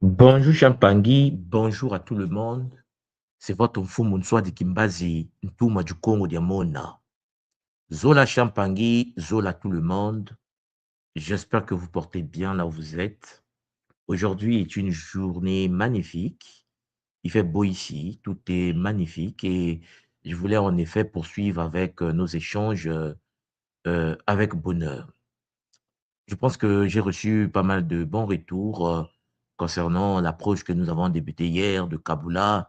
Bonjour Champangui, bonjour à tout le monde. C'est votre mfumu Nswadi Kimbazi, Ntuma du Congo Diamona. Zola Champangui, Zola tout le monde. J'espère que vous portez bien là où vous êtes. Aujourd'hui est une journée magnifique. Il fait beau ici, tout est magnifique et je voulais en effet poursuivre avec nos échanges avec bonheur. Je pense que j'ai reçu pas mal de bons retours concernant l'approche que nous avons débutée hier de Kabula,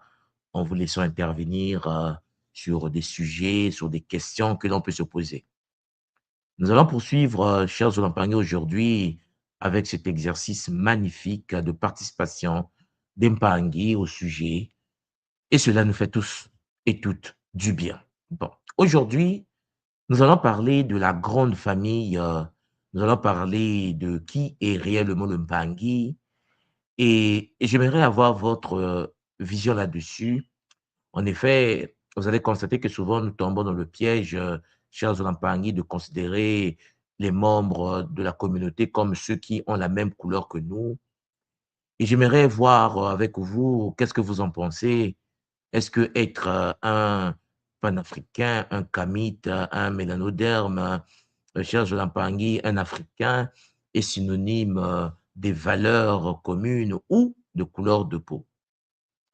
en vous laissant intervenir sur des sujets, sur des questions que l'on peut se poser. Nous allons poursuivre, chers Olampangais, aujourd'hui avec cet exercice magnifique de participation d'Empangui au sujet, et cela nous fait tous et toutes du bien. Bon, aujourd'hui, nous allons parler de la grande famille, nous allons parler de qui est réellement le Mpangi et j'aimerais avoir votre vision là-dessus. En effet, vous allez constater que souvent nous tombons dans le piège, chers Mpangi, de considérer les membres de la communauté comme ceux qui ont la même couleur que nous. Et j'aimerais voir avec vous, qu'est-ce que vous en pensez? Est-ce que être un panafricain, un kamite, un mélanoderme, cher Jolampangui, un Africain est synonyme des valeurs communes ou de couleur de peau?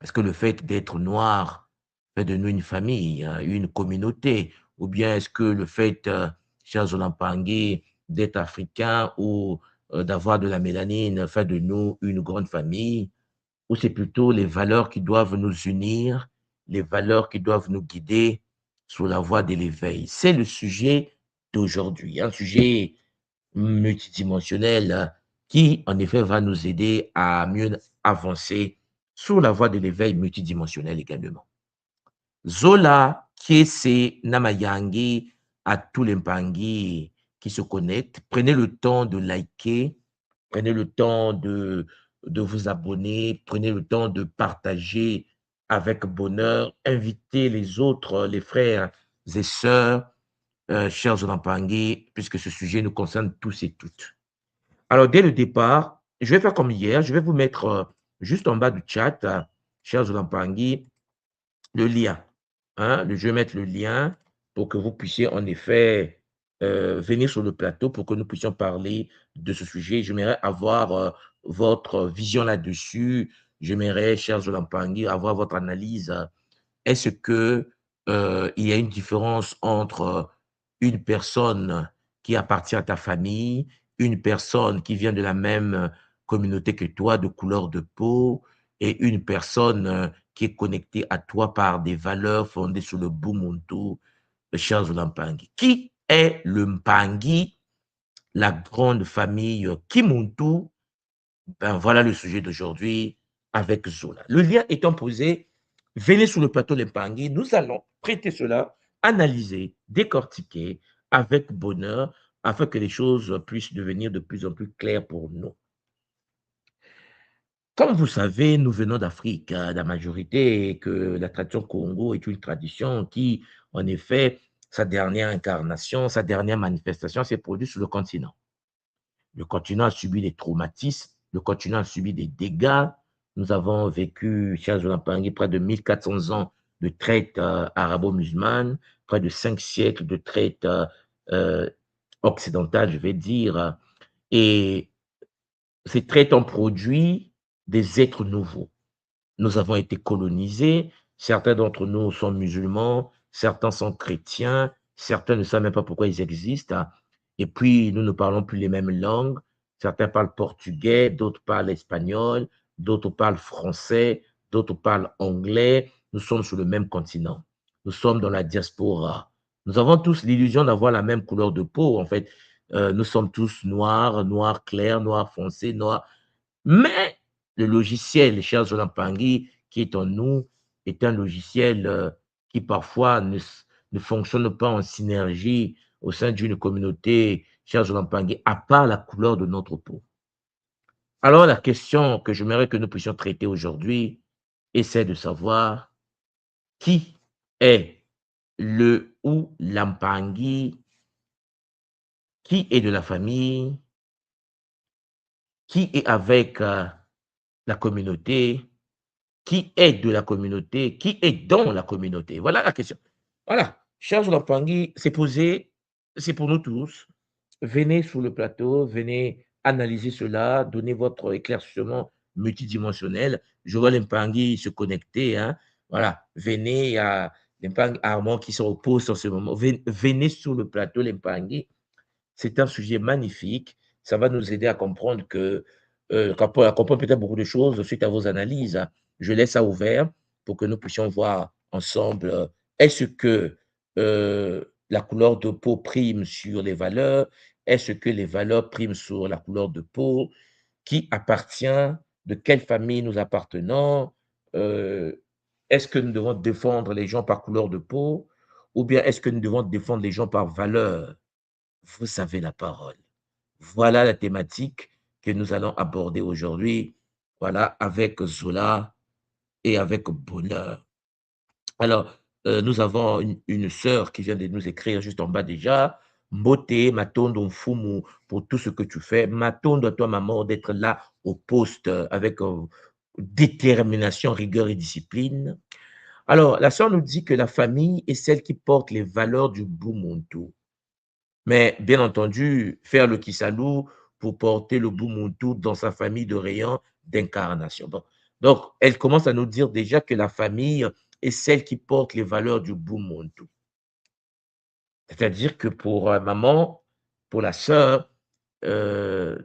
Est-ce que le fait d'être noir fait de nous une famille, une communauté? Ou bien est-ce que le fait, cher Jolampangui, d'être africain ou d'avoir de la mélanine fait de nous une grande famille? Ou c'est plutôt les valeurs qui doivent nous unir, les valeurs qui doivent nous guider sur la voie de l'éveil? C'est le sujet d'aujourd'hui, un sujet multidimensionnel qui, en effet, va nous aider à mieux avancer sur la voie de l'éveil multidimensionnel également. Zola, Kiese, Namayangi, à tous les Mpangi qui se connectent, prenez le temps de liker, prenez le temps de vous abonner, prenez le temps de partager avec bonheur, invitez les autres, les frères et sœurs, chers Mpangi, puisque ce sujet nous concerne tous et toutes. Alors, dès le départ, je vais faire comme hier, je vais vous mettre juste en bas du chat, chers Mpangi, le lien. Hein, je vais mettre le lien pour que vous puissiez en effet venir sur le plateau pour que nous puissions parler de ce sujet. J'aimerais avoir votre vision là-dessus. J'aimerais, chers Zolampangui, avoir votre analyse. Est-ce que il y a une différence entre une personne qui appartient à ta famille, une personne qui vient de la même communauté que toi, de couleur de peau, et une personne qui est connectée à toi par des valeurs fondées sur le Bumuntu, le Charles Mpangi? Qui est le Mpangi, la grande famille Kimuntu? Ben, voilà le sujet d'aujourd'hui avec Zola. Le lien étant posé, venez sur le plateau Les Pangui. Nous allons traiter cela, analyser, décortiquer avec bonheur afin que les choses puissent devenir de plus en plus claires pour nous. Comme vous savez, nous venons d'Afrique, la majorité, et que la tradition Congo est une tradition qui, en effet, sa dernière incarnation, sa dernière manifestation s'est produite sur le continent. Le continent a subi des traumatismes, le continent a subi des dégâts. Nous avons vécu, chers Pangui, près de 1400 ans de traite arabo-musulmane, près de 5 siècles de traite euh, occidentale, je vais dire. Et ces traites ont produit des êtres nouveaux. Nous avons été colonisés, certains d'entre nous sont musulmans, certains sont chrétiens, certains ne savent même pas pourquoi ils existent. Et puis, nous ne parlons plus les mêmes langues. Certains parlent portugais, d'autres parlent espagnol, d'autres parlent français, d'autres parlent anglais. Nous sommes sur le même continent. Nous sommes dans la diaspora. Nous avons tous l'illusion d'avoir la même couleur de peau. En fait, nous sommes tous noirs, noirs clairs, noirs foncés, noirs. Mais le logiciel, cher Zolampangui, qui est en nous, est un logiciel qui parfois ne fonctionne pas en synergie au sein d'une communauté, cher Zolampangui, à part la couleur de notre peau. Alors, la question que j'aimerais que nous puissions traiter aujourd'hui est celle de savoir qui est le ou l'Ampangui, qui est de la famille, qui est avec la communauté, qui est de la communauté, qui est dans la communauté? Voilà la question. Voilà, Charles Lampangi s'est posé, c'est pour nous tous. Venez sur le plateau, venez analyser cela, donnez votre éclaircissement multidimensionnel. Je vois Lampangi se connecter, hein. Voilà, venez, il y a Lampangi Armand qui se repose en ce moment. Venez sur le plateau, Lampangi. C'est un sujet magnifique. Ça va nous aider à comprendre à comprendre peut-être beaucoup de choses suite à vos analyses, hein. Je laisse ça ouvert pour que nous puissions voir ensemble, est-ce que la couleur de peau prime sur les valeurs? Est-ce que les valeurs priment sur la couleur de peau? Qui appartient? De quelle famille nous appartenons? Heu, Est-ce que nous devons défendre les gens par couleur de peau? Ou bien est-ce que nous devons défendre les gens par valeur? Vous avez la parole. Voilà la thématique que nous allons aborder aujourd'hui, voilà, avec Zola et avec bonheur. Alors, nous avons une sœur qui vient de nous écrire juste en bas déjà. Mbote, Matondo Mfumu, pour tout ce que tu fais. Matondo à toi, maman, d'être là au poste avec détermination, rigueur et discipline. Alors, la sœur nous dit que la famille est celle qui porte les valeurs du Bumuntu. Mais bien entendu, faire le Kisalou pour porter le Bumuntu dans sa famille de rayons d'incarnation. Bon. Donc, elle commence à nous dire déjà que la famille est celle qui porte les valeurs du Bumuntu. C'est-à-dire que pour maman, pour la sœur,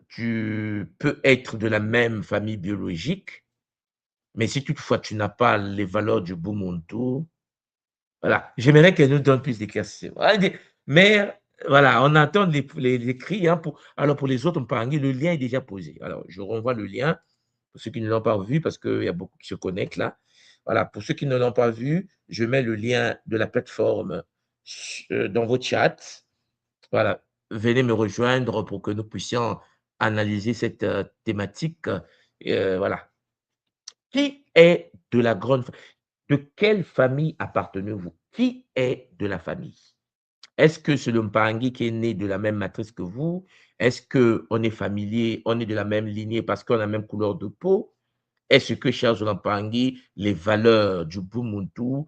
tu peux être de la même famille biologique, mais si toutefois tu n'as pas les valeurs du Bumuntu, voilà, j'aimerais qu'elle nous donne plus d'éclaircissements. Mais voilà, on entend les cris, hein, alors pour les autres Mpangi, le lien est déjà posé. Alors, je renvoie le lien pour ceux qui ne l'ont pas vu, parce qu'il y a beaucoup qui se connectent là. Voilà, pour ceux qui ne l'ont pas vu, je mets le lien de la plateforme dans vos chats. Voilà, venez me rejoindre pour que nous puissions analyser cette thématique. Voilà. Qui est de la grande De quelle famille appartenez-vous? Qui est de la famille? Est-ce que c'est le Mpangi qui est né de la même matrice que vous? Est-ce qu'on est familier, on est de la même lignée parce qu'on a la même couleur de peau? Est-ce que chez Mpangi, les valeurs du Bumuntu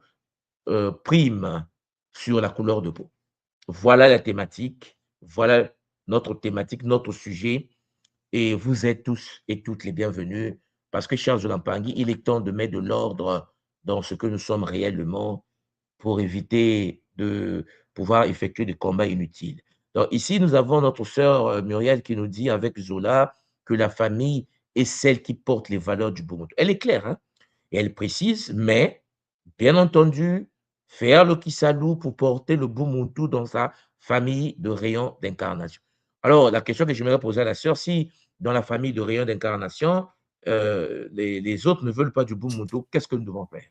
priment sur la couleur de peau? Voilà la thématique, voilà notre thématique, notre sujet. Et vous êtes tous et toutes les bienvenus parce que, chers Lampangi, il est temps de mettre de l'ordre dans ce que nous sommes réellement pour éviter de pouvoir effectuer des combats inutiles. Donc ici, nous avons notre sœur Muriel qui nous dit avec Zola que la famille est celle qui porte les valeurs du Ubuntu. Elle est claire, hein? Et elle précise, mais bien entendu, faire le Kisalou pour porter le Ubuntu dans sa famille de rayon d'incarnation. Alors, la question que j'aimerais poser à la sœur, si dans la famille de rayon d'incarnation, les autres ne veulent pas du Ubuntu, qu'est-ce que nous devons faire?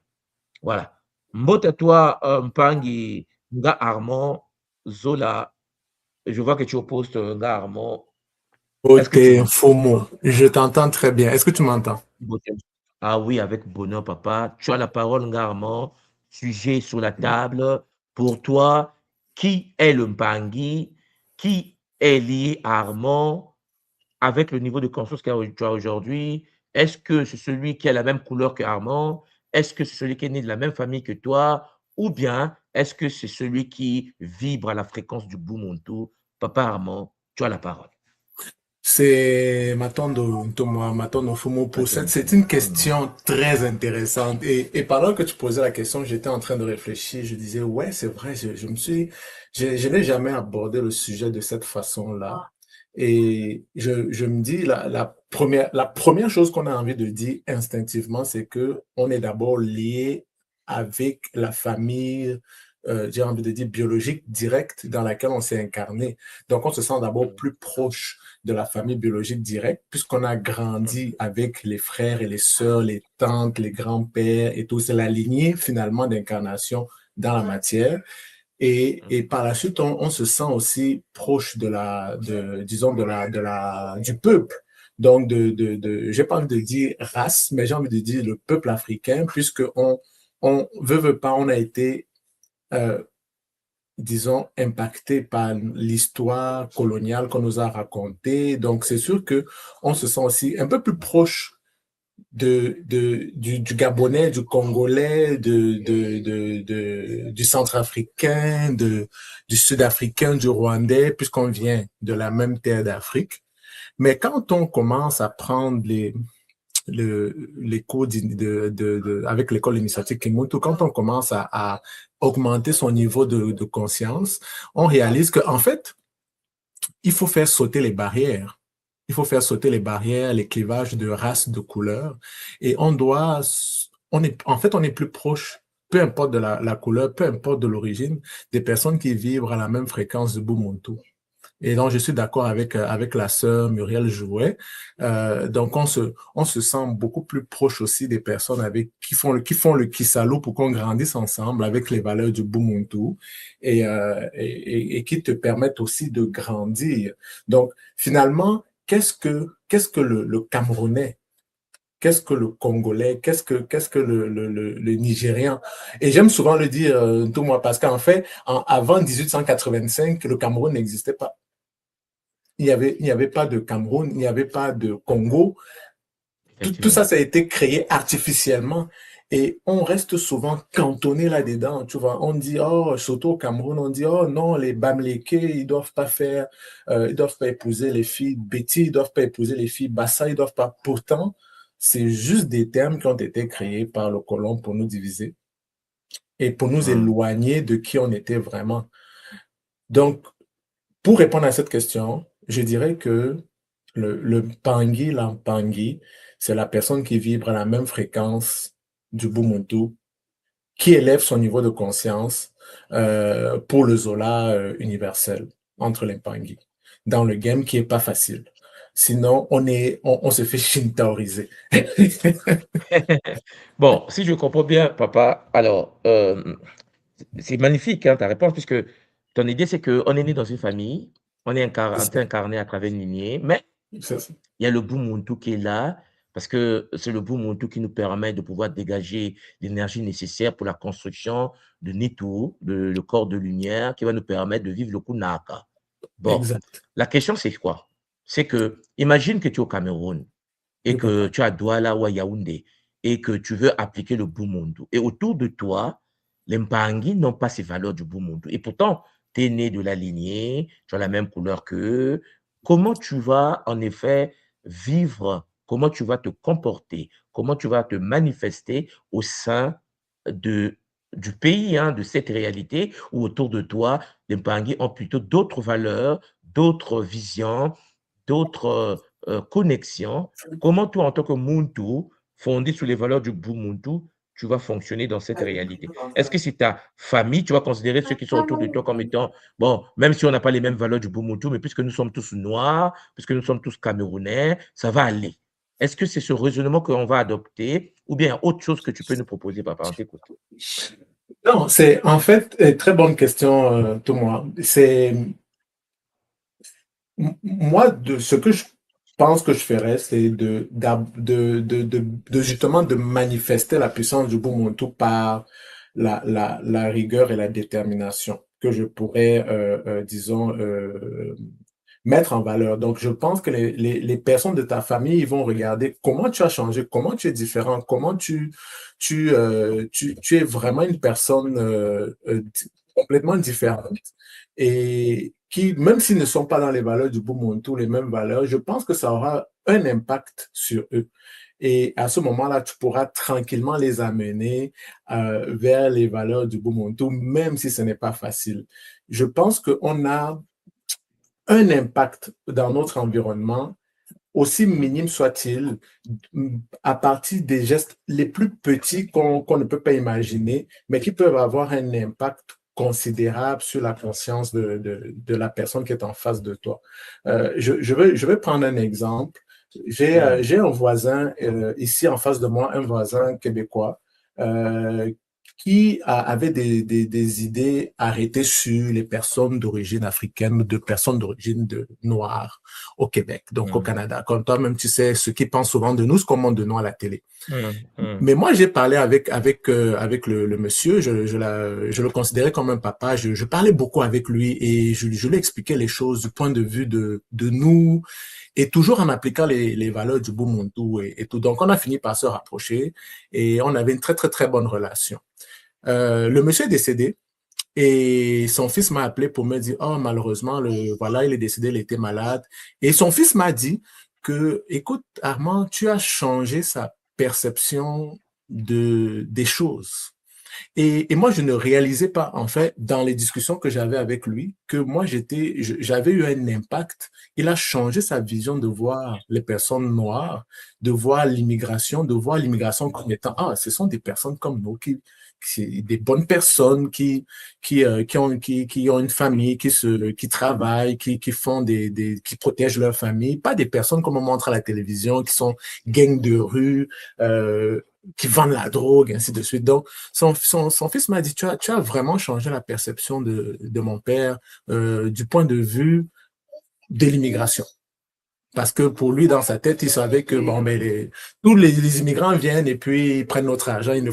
Voilà. Mbote à toi, Mpangi, Nga Armand, Zola. Je vois que tu opposes Nga Armand. Est-ce que tu Côté m'entends? FOMO, je t'entends très bien. Est-ce que tu m'entends? Mbote. Ah oui, avec bonheur, papa. Tu as la parole, Nga Armand. Sujet sur la table. Pour toi, qui est le Mpangi? Qui est lié à Armand? Avec le niveau de conscience que tu as aujourd'hui, est-ce que c'est celui qui a la même couleur que Armand? Est-ce que c'est celui qui est né de la même famille que toi? Ou bien est-ce que c'est celui qui vibre à la fréquence du Bumuntu? Papa Armand, tu as la parole. C'est Matondo Ntomoa, Matondo Fumo pour Attends, cette. C'est une question très intéressante. Et pendant que tu posais la question, j'étais en train de réfléchir. Je disais, ouais, c'est vrai, je n'ai jamais abordé le sujet de cette façon-là. Et je me dis, la première chose qu'on a envie de dire instinctivement, c'est que on est d'abord lié avec la famille, j'ai envie de dire biologique directe dans laquelle on s'est incarné. Donc, on se sent d'abord plus proche de la famille biologique directe, puisqu'on a grandi avec les frères et les sœurs, les tantes, les grands-pères et tout. C'est la lignée finalement d'incarnation dans la matière. Et par la suite, on se sent aussi proche disons, du peuple. Donc, j'ai pas envie de dire race, mais j'ai envie de dire le peuple africain, puisque on veut pas, on a été euh, disons, impacté par l'histoire coloniale qu'on nous a racontée. Donc, c'est sûr que on se sent aussi un peu plus proche du Gabonais, du Congolais, du Centrafricain, du Sud-Africain, du Rwandais, puisqu'on vient de la même terre d'Afrique. Mais quand on commence à prendre les cours avec l'école initiatique Kimoto, quand on commence à augmenter son niveau de conscience, on réalise qu'en fait, il faut faire sauter les barrières. Il faut faire sauter les barrières, les clivages de race, de couleur. Et en fait, on est plus proche, peu importe de la couleur, peu importe de l'origine, des personnes qui vibrent à la même fréquence de Bumuntu. Et donc, je suis d'accord avec la sœur Muriel Jouet. Donc, on se sent beaucoup plus proche aussi des personnes qui font le Kisalo pour qu'on grandisse ensemble avec les valeurs du Bumuntu et qui te permettent aussi de grandir. Donc, finalement, qu'est-ce que le Camerounais? Qu'est-ce que le Congolais? Qu'est-ce que le Nigérian? Et j'aime souvent le dire, tout moi, parce qu'en fait, avant 1885, le Cameroun n'existait pas. Il n'y avait pas de Cameroun, il n'y avait pas de Congo. Tout ça, ça a été créé artificiellement. Et on reste souvent cantonné là-dedans, tu vois. On dit, oh, surtout au Cameroun, on dit, oh non, les Bamlékés, ils doivent pas épouser les filles Betty, ils doivent pas épouser les filles Bassa, ils doivent pas. Pourtant, c'est juste des termes qui ont été créés par le colon pour nous diviser et pour nous éloigner de qui on était vraiment. Donc, pour répondre à cette question, je dirais que le Pangui, l'Ampangui, c'est la personne qui vibre à la même fréquence du Bumuntu, qui élève son niveau de conscience pour le Zola universel entre les Pangui, dans le game qui est pas facile. Sinon, on se fait shintaoriser. Bon, si je comprends bien, papa, alors, c'est magnifique, hein, ta réponse, puisque ton idée, c'est qu'on est né dans une famille, on est incarné à travers une lignée, mais il y a le Bumuntu qui est là, parce que c'est le Bumuntu qui nous permet de pouvoir dégager l'énergie nécessaire pour la construction de Nitu, le corps de lumière, qui va nous permettre de vivre le Kunaka. Bon, Exact. la question, c'est quoi? C'est que, imagine que tu es au Cameroun et que tu es à Douala ou à Yaoundé et que tu veux appliquer le Bumuntu. Et autour de toi, les Mpangi n'ont pas ces valeurs du Bumuntu. Et pourtant, tu es né de la lignée, tu as la même couleur qu'eux. Comment tu vas, en effet, vivre, comment tu vas te comporter, comment tu vas te manifester au sein de, du pays, hein, de cette réalité où autour de toi, les Mpangi ont plutôt d'autres valeurs, d'autres visions, d'autres connexions. Comment toi, en tant que Muntu, fondé sur les valeurs du Bumuntu, tu vas fonctionner dans cette réalité? Est-ce que c'est ta famille, tu vas considérer ceux qui sont autour de toi comme étant, bon, même si on n'a pas les mêmes valeurs du Bumuntu, mais puisque nous sommes tous noirs, puisque nous sommes tous camerounais, ça va aller. Est-ce que c'est ce raisonnement qu'on va adopter ou bien autre chose que tu peux nous proposer, papa? On t'écoute. Non, c'est en fait très bonne question, Thomas. C'est moi de ce que je pense que je ferais, c'est de justement de manifester la puissance du Ubuntu par la rigueur et la détermination que je pourrais, disons, mettre en valeur. Donc, je pense que les personnes de ta famille, ils vont regarder comment tu as changé, comment tu es différent, comment tu es vraiment une personne complètement différente et qui, même s'ils ne sont pas dans les valeurs du Ubuntu, les mêmes valeurs, je pense que ça aura un impact sur eux. Et à ce moment-là, tu pourras tranquillement les amener vers les valeurs du Ubuntu, même si ce n'est pas facile. Je pense qu'on a un impact dans notre environnement, aussi minime soit-il, à partir des gestes les plus petits qu'on ne peut pas imaginer, mais qui peuvent avoir un impact considérable sur la conscience de la personne qui est en face de toi. Je vais prendre un exemple. J'ai un voisin ici en face de moi, un voisin québécois, qui avait des idées arrêtées sur les personnes d'origine africaine, de personnes d'origine noire au Québec, donc au Canada. Comme toi-même, tu sais, ce qu'ils pensent souvent de nous, ce qu'on montre de nous à la télé. Mais moi, j'ai parlé avec le monsieur, je le considérais comme un papa, je parlais beaucoup avec lui et je lui expliquais les choses du point de vue de nous. et toujours en appliquant les valeurs du Ubuntu et tout. Donc, on a fini par se rapprocher et on avait une très, très, très bonne relation. Le monsieur est décédé et son fils m'a appelé pour me dire, oh, malheureusement, voilà, il est décédé, il était malade. Et son fils m'a dit que, écoute, Armand, tu as changé sa perception des choses. Et moi, je ne réalisais pas, en fait, dans les discussions que j'avais avec lui, que moi, j'avais eu un impact. Il a changé sa vision de voir les personnes noires, de voir l'immigration comme étant, ah, ce sont des personnes comme nous, des bonnes personnes qui ont une famille, qui travaillent, qui font qui protègent leur famille, pas des personnes comme on montre à la télévision, qui sont gangs de rue, qui vendent la drogue, ainsi de suite. Donc, son fils m'a dit, tu as vraiment changé la perception de mon père du point de vue de l'immigration. Parce que pour lui, dans sa tête, il savait que bon, mais tous les immigrants viennent et puis ils prennent notre argent, ils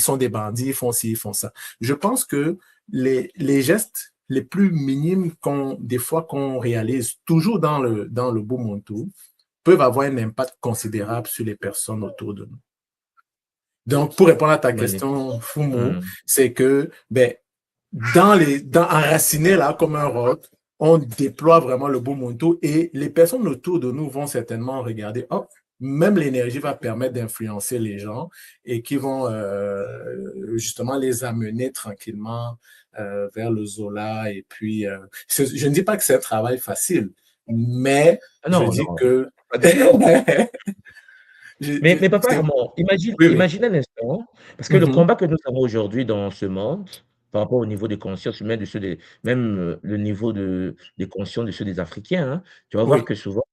sont des bandits, ils font ci, ils font ça. Je pense que les gestes les plus minimes des fois qu'on réalise toujours dans le Ubuntu peuvent avoir un impact considérable sur les personnes autour de nous. Donc, pour répondre à ta question, Fumo, c'est que, ben, enraciné là, comme un roc, on déploie vraiment le Ubuntu et les personnes autour de nous vont certainement regarder, oh, même l'énergie va permettre d'influencer les gens et qui vont justement les amener tranquillement vers le Zola. Et puis, je ne dis pas que c'est un travail facile, mais je dis que... Mais papa Armand, imagine un instant, parce que le combat que nous avons aujourd'hui dans ce monde, par rapport au niveau des consciences humaines, même le niveau des consciences de ceux des Africains, hein, tu vas voir que souvent,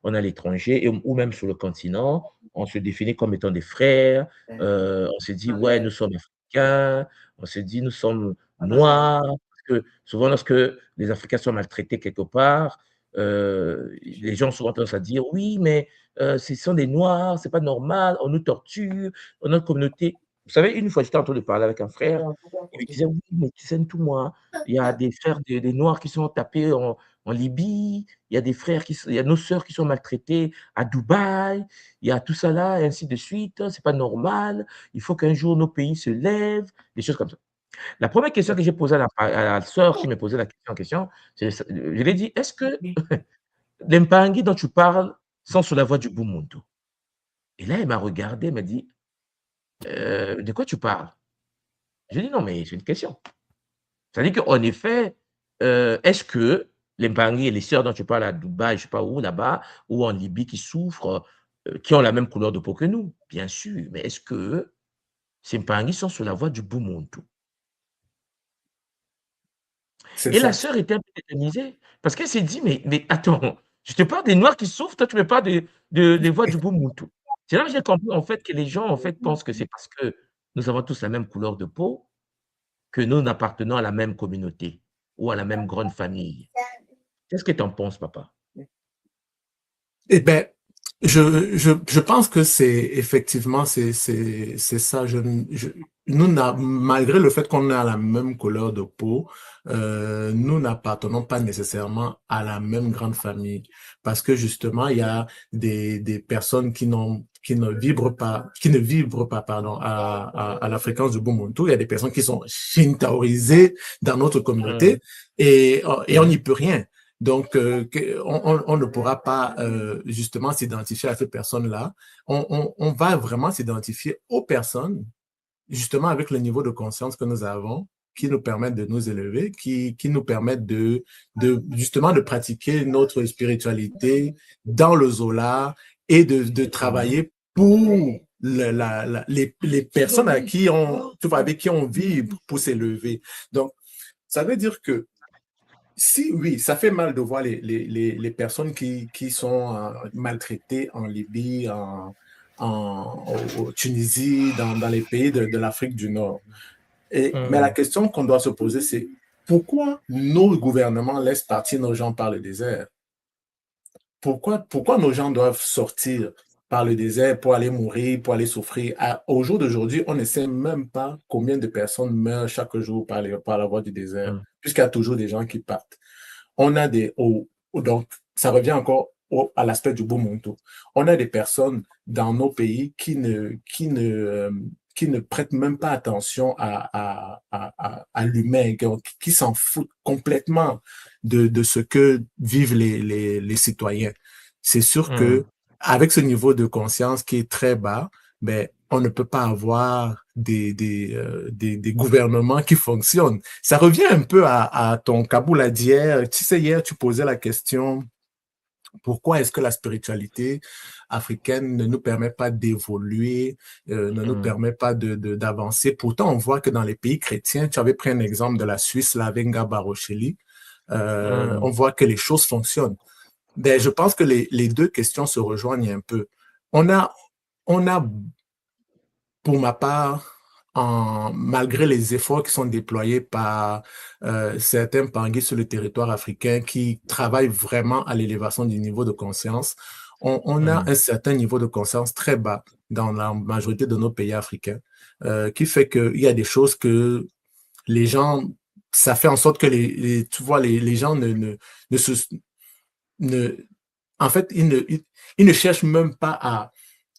on est à l'étranger ou même sur le continent, on se définit comme étant des frères, on se dit, ouais, nous sommes africains, on se dit, nous sommes noirs, parce que souvent, lorsque les Africains sont maltraités quelque part, les gens ont souvent tendance à dire, oui, mais ce sont des Noirs, c'est pas normal, on nous torture, dans notre communauté. Vous savez, une fois, j'étais en train de parler avec un frère, il me disait: «Oui, mais tu sais, tout moi, il y a des frères des Noirs qui sont tapés en Libye, il y a des frères il y a nos sœurs qui sont maltraitées à Dubaï, il y a tout ça là et ainsi de suite, c'est pas normal, il faut qu'un jour nos pays se lèvent», des choses comme ça. La première question que j'ai posée à la sœur qui me posait la question en question, je lui ai dit: «Est-ce que les Mpangi dont tu parles sont sur la voie du Ubuntu?» Et là, elle m'a regardé, elle m'a dit: De quoi tu parles?» J'ai dit: «Non, mais c'est une question». C'est-à-dire qu'en effet, est-ce que les Mpangi et les sœurs dont tu parles à Dubaï, je ne sais pas où, là-bas, ou en Libye qui souffrent, qui ont la même couleur de peau que nous? Bien sûr, mais est-ce que ces Mpangi sont sur la voie du Ubuntu? C'est Et la ça. sœur était un peu tétanisée parce qu'elle s'est dit: «Mais attends, je te parle des noirs qui souffrent, toi tu me parles des voix du Ubuntu». C'est là que j'ai compris en fait que les gens en fait pensent que c'est parce que nous avons tous la même couleur de peau que nous appartenons à la même communauté ou à la même grande famille. Qu'est-ce que tu en penses, papa? Eh ben, je pense que c'est effectivement c'est ça. Malgré le fait qu'on a la même couleur de peau, nous n'appartenons pas nécessairement à la même grande famille parce que justement il y a des personnes qui ne vibrent pas pardon à la fréquence du Ubuntu. Il y a des personnes qui sont shintaoisées dans notre communauté et on n'y peut rien. Donc, on ne pourra pas justement s'identifier à ces personnes-là. On va vraiment s'identifier aux personnes, justement avec le niveau de conscience que nous avons, qui nous permettent de nous élever, qui nous permettent justement de pratiquer notre spiritualité dans le Zola et de travailler pour les personnes avec qui on vibre pour s'élever. Donc, ça veut dire que si, oui, ça fait mal de voir les personnes qui sont maltraitées en Libye, au Tunisie, dans les pays de l'Afrique du Nord. Mais la question qu'on doit se poser, c'est pourquoi nos gouvernements laissent partir nos gens par le désert? Pourquoi nos gens doivent sortir par le désert pour aller mourir, pour aller souffrir? Au jour d'aujourd'hui, on ne sait même pas combien de personnes meurent chaque jour par la voie du désert, puisqu'il y a toujours des gens qui partent. On a donc, ça revient encore à l'aspect du Ubuntu. On a des personnes dans nos pays qui ne prêtent même pas attention à l'humain, qui s'en foutent complètement de ce que vivent les citoyens. C'est sûr que avec ce niveau de conscience qui est très bas, ben, on ne peut pas avoir des gouvernements qui fonctionnent. Ça revient un peu à ton Kaboul d'hier. Tu sais, hier, tu posais la question, pourquoi est-ce que la spiritualité africaine ne nous permet pas d'évoluer, ne nous permet pas d'avancer? Pourtant, on voit que dans les pays chrétiens, tu avais pris un exemple de la Suisse, la Venga Barocheli, on voit que les choses fonctionnent. Ben, je pense que les deux questions se rejoignent un peu. On a, pour ma part, malgré les efforts qui sont déployés par certains Pangis sur le territoire africain qui travaillent vraiment à l'élévation du niveau de conscience, on a un certain niveau de conscience très bas dans la majorité de nos pays africains, qui fait qu'il y a des choses que les gens, ça fait en sorte que tu vois, les gens en fait, ils ne cherchent même pas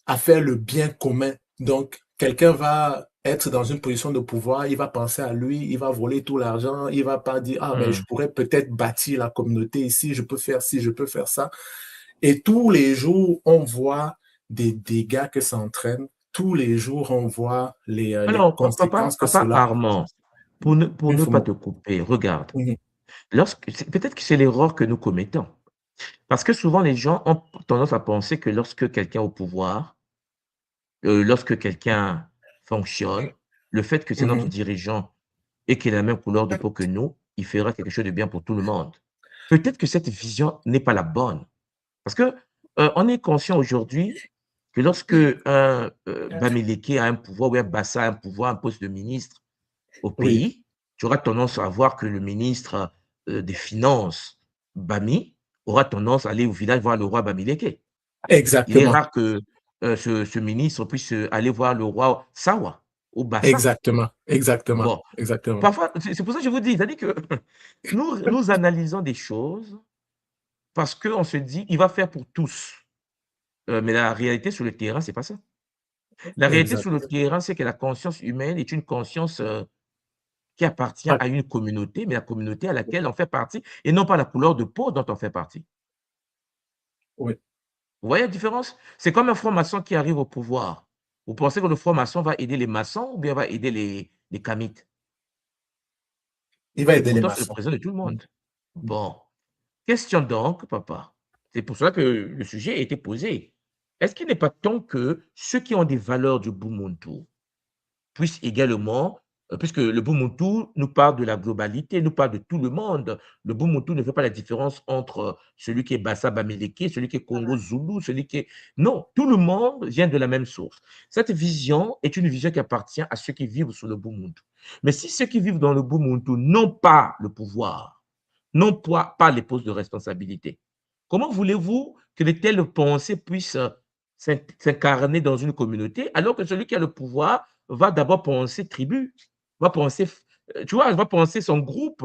à faire le bien commun. Donc, quelqu'un va être dans une position de pouvoir, il va penser à lui, il va voler tout l'argent, il va pas dire, ah, mais je pourrais peut-être bâtir la communauté ici, je peux faire ci, je peux faire ça. Et tous les jours, on voit des dégâts que ça entraîne. Tous les jours, on voit les Alors, conséquences que papa cela. Armand, pour ne pas te couper, regarde. Peut-être que c'est l'erreur que nous commettons. Parce que souvent, les gens ont tendance à penser que lorsque quelqu'un est au pouvoir, lorsque quelqu'un fonctionne, le fait que c'est notre dirigeant et qu'il a la même couleur de peau que nous, il fera quelque chose de bien pour tout le monde. Peut-être que cette vision n'est pas la bonne. Parce que on est conscient aujourd'hui que lorsque un Bamileke a un pouvoir ou un Bassa a un pouvoir, un poste de ministre au Oui, pays, tu auras tendance à voir que le ministre des Finances, Bami, aura tendance à aller au village voir le roi Bamileke. Il est exactement, rare que ce ministre puisse aller voir le roi Sawa ou Bassa. exactement, exactement, Bon, exactement. parfois, c'est pour ça que je vous dis, c'est-à-dire que nous analysons des choses parce qu'on se dit: «Il va faire pour tous». Mais la réalité sur le terrain, c'est pas ça. La réalité sur le Exact. terrain, c'est que la conscience humaine est une conscience, qui appartient Ah, à une communauté, mais la communauté à laquelle on fait partie et non pas la couleur de peau dont on fait partie. oui, Vous voyez la différence? C'est comme un franc-maçon qui arrive au pouvoir. Vous pensez que le franc-maçon va aider les maçons ou bien va aider les kamites? il va Et aider les pourtant, c'est le maçons. président de tout le Mm. monde. Bon, question donc, papa. C'est pour cela que le sujet a été posé. Est-ce qu'il n'est pas temps que ceux qui ont des valeurs du Ubuntu puisse également, puisque le Ubuntu nous parle de la globalité, nous parle de tout le monde. Le Ubuntu ne fait pas la différence entre celui qui est Bassa Bamileke, celui qui est Congo Zoulou, celui qui est... Non, tout le monde vient de la même source. Cette vision est une vision qui appartient à ceux qui vivent sous le Ubuntu. Mais si ceux qui vivent dans le Ubuntu n'ont pas le pouvoir, n'ont pas les postes de responsabilité, comment voulez-vous que de telles pensées puissent s'incarner dans une communauté alors que celui qui a le pouvoir va d'abord penser tribu, va penser, tu vois, va penser son groupe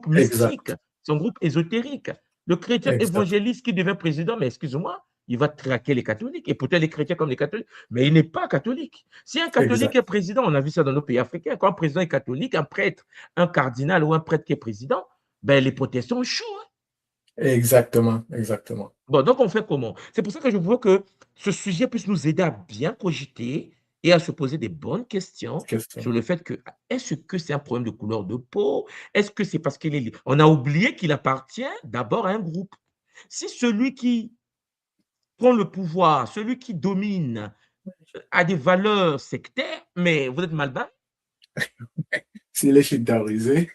mystique, Exact, son groupe ésotérique. Le chrétien exact, évangéliste qui devient président, mais excuse-moi, il va traquer les catholiques, et peut-être les chrétiens comme les catholiques, mais il n'est pas catholique. Si un catholique exact. est président, on a vu ça dans nos pays africains, quand un président est catholique, un prêtre, un cardinal ou un prêtre qui est président, ben les protestants chauds. Exactement, exactement. Bon, donc on fait comment? C'est pour ça que je veux que ce sujet puisse nous aider à bien cogiter et à se poser des bonnes questions Question. sur le fait que, est-ce que c'est un problème de couleur de peau? Est-ce que c'est parce qu'il est on a oublié qu'il appartient d'abord à un groupe. Si celui qui prend le pouvoir, celui qui domine, a des valeurs sectaires, mais vous êtes mal barré. S'il est shintaoisé,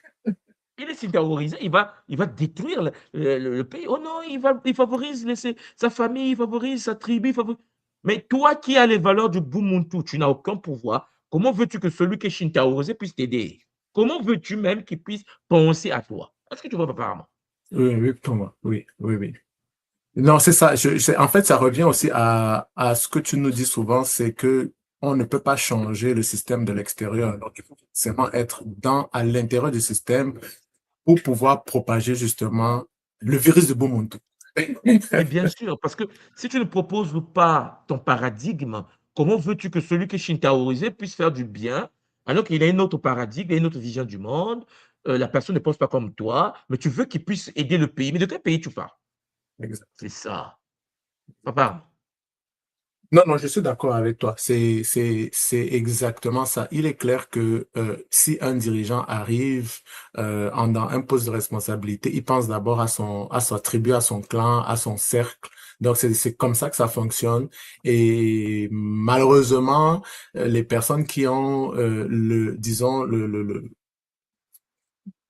Il est terrorisé, il va détruire le pays. Oh non, il favorise sa famille, il favorise sa tribu, mais toi qui as les valeurs du Bumuntu, tu n'as aucun pouvoir. Comment veux-tu que celui qui est Shintaorosé puisse t'aider? Comment veux-tu même qu'il puisse penser à toi? Est-ce que tu vois, papa Armand? oui, oui, pour moi, oui, oui, oui. Non, c'est ça. En fait, ça revient aussi à ce que tu nous dis souvent, c'est que on ne peut pas changer le système de l'extérieur. Donc, il faut forcément être à l'intérieur du système pour pouvoir propager justement le virus de Ubuntu. Mais bien sûr, parce que si tu ne proposes pas ton paradigme, comment veux-tu que celui qui est shintaoisé puisse faire du bien, alors qu'il a une autre paradigme, il a une autre vision du monde, la personne ne pense pas comme toi, mais tu veux qu'il puisse aider le pays. Mais de quel pays tu parles? Exact. C'est ça. Papa. Non, non, je suis d'accord avec toi. C'est exactement ça. Il est clair que si un dirigeant arrive dans un poste de responsabilité, il pense d'abord à sa tribu, à son clan, à son cercle. Donc, c'est comme ça que ça fonctionne. Et malheureusement, les personnes qui ont disons,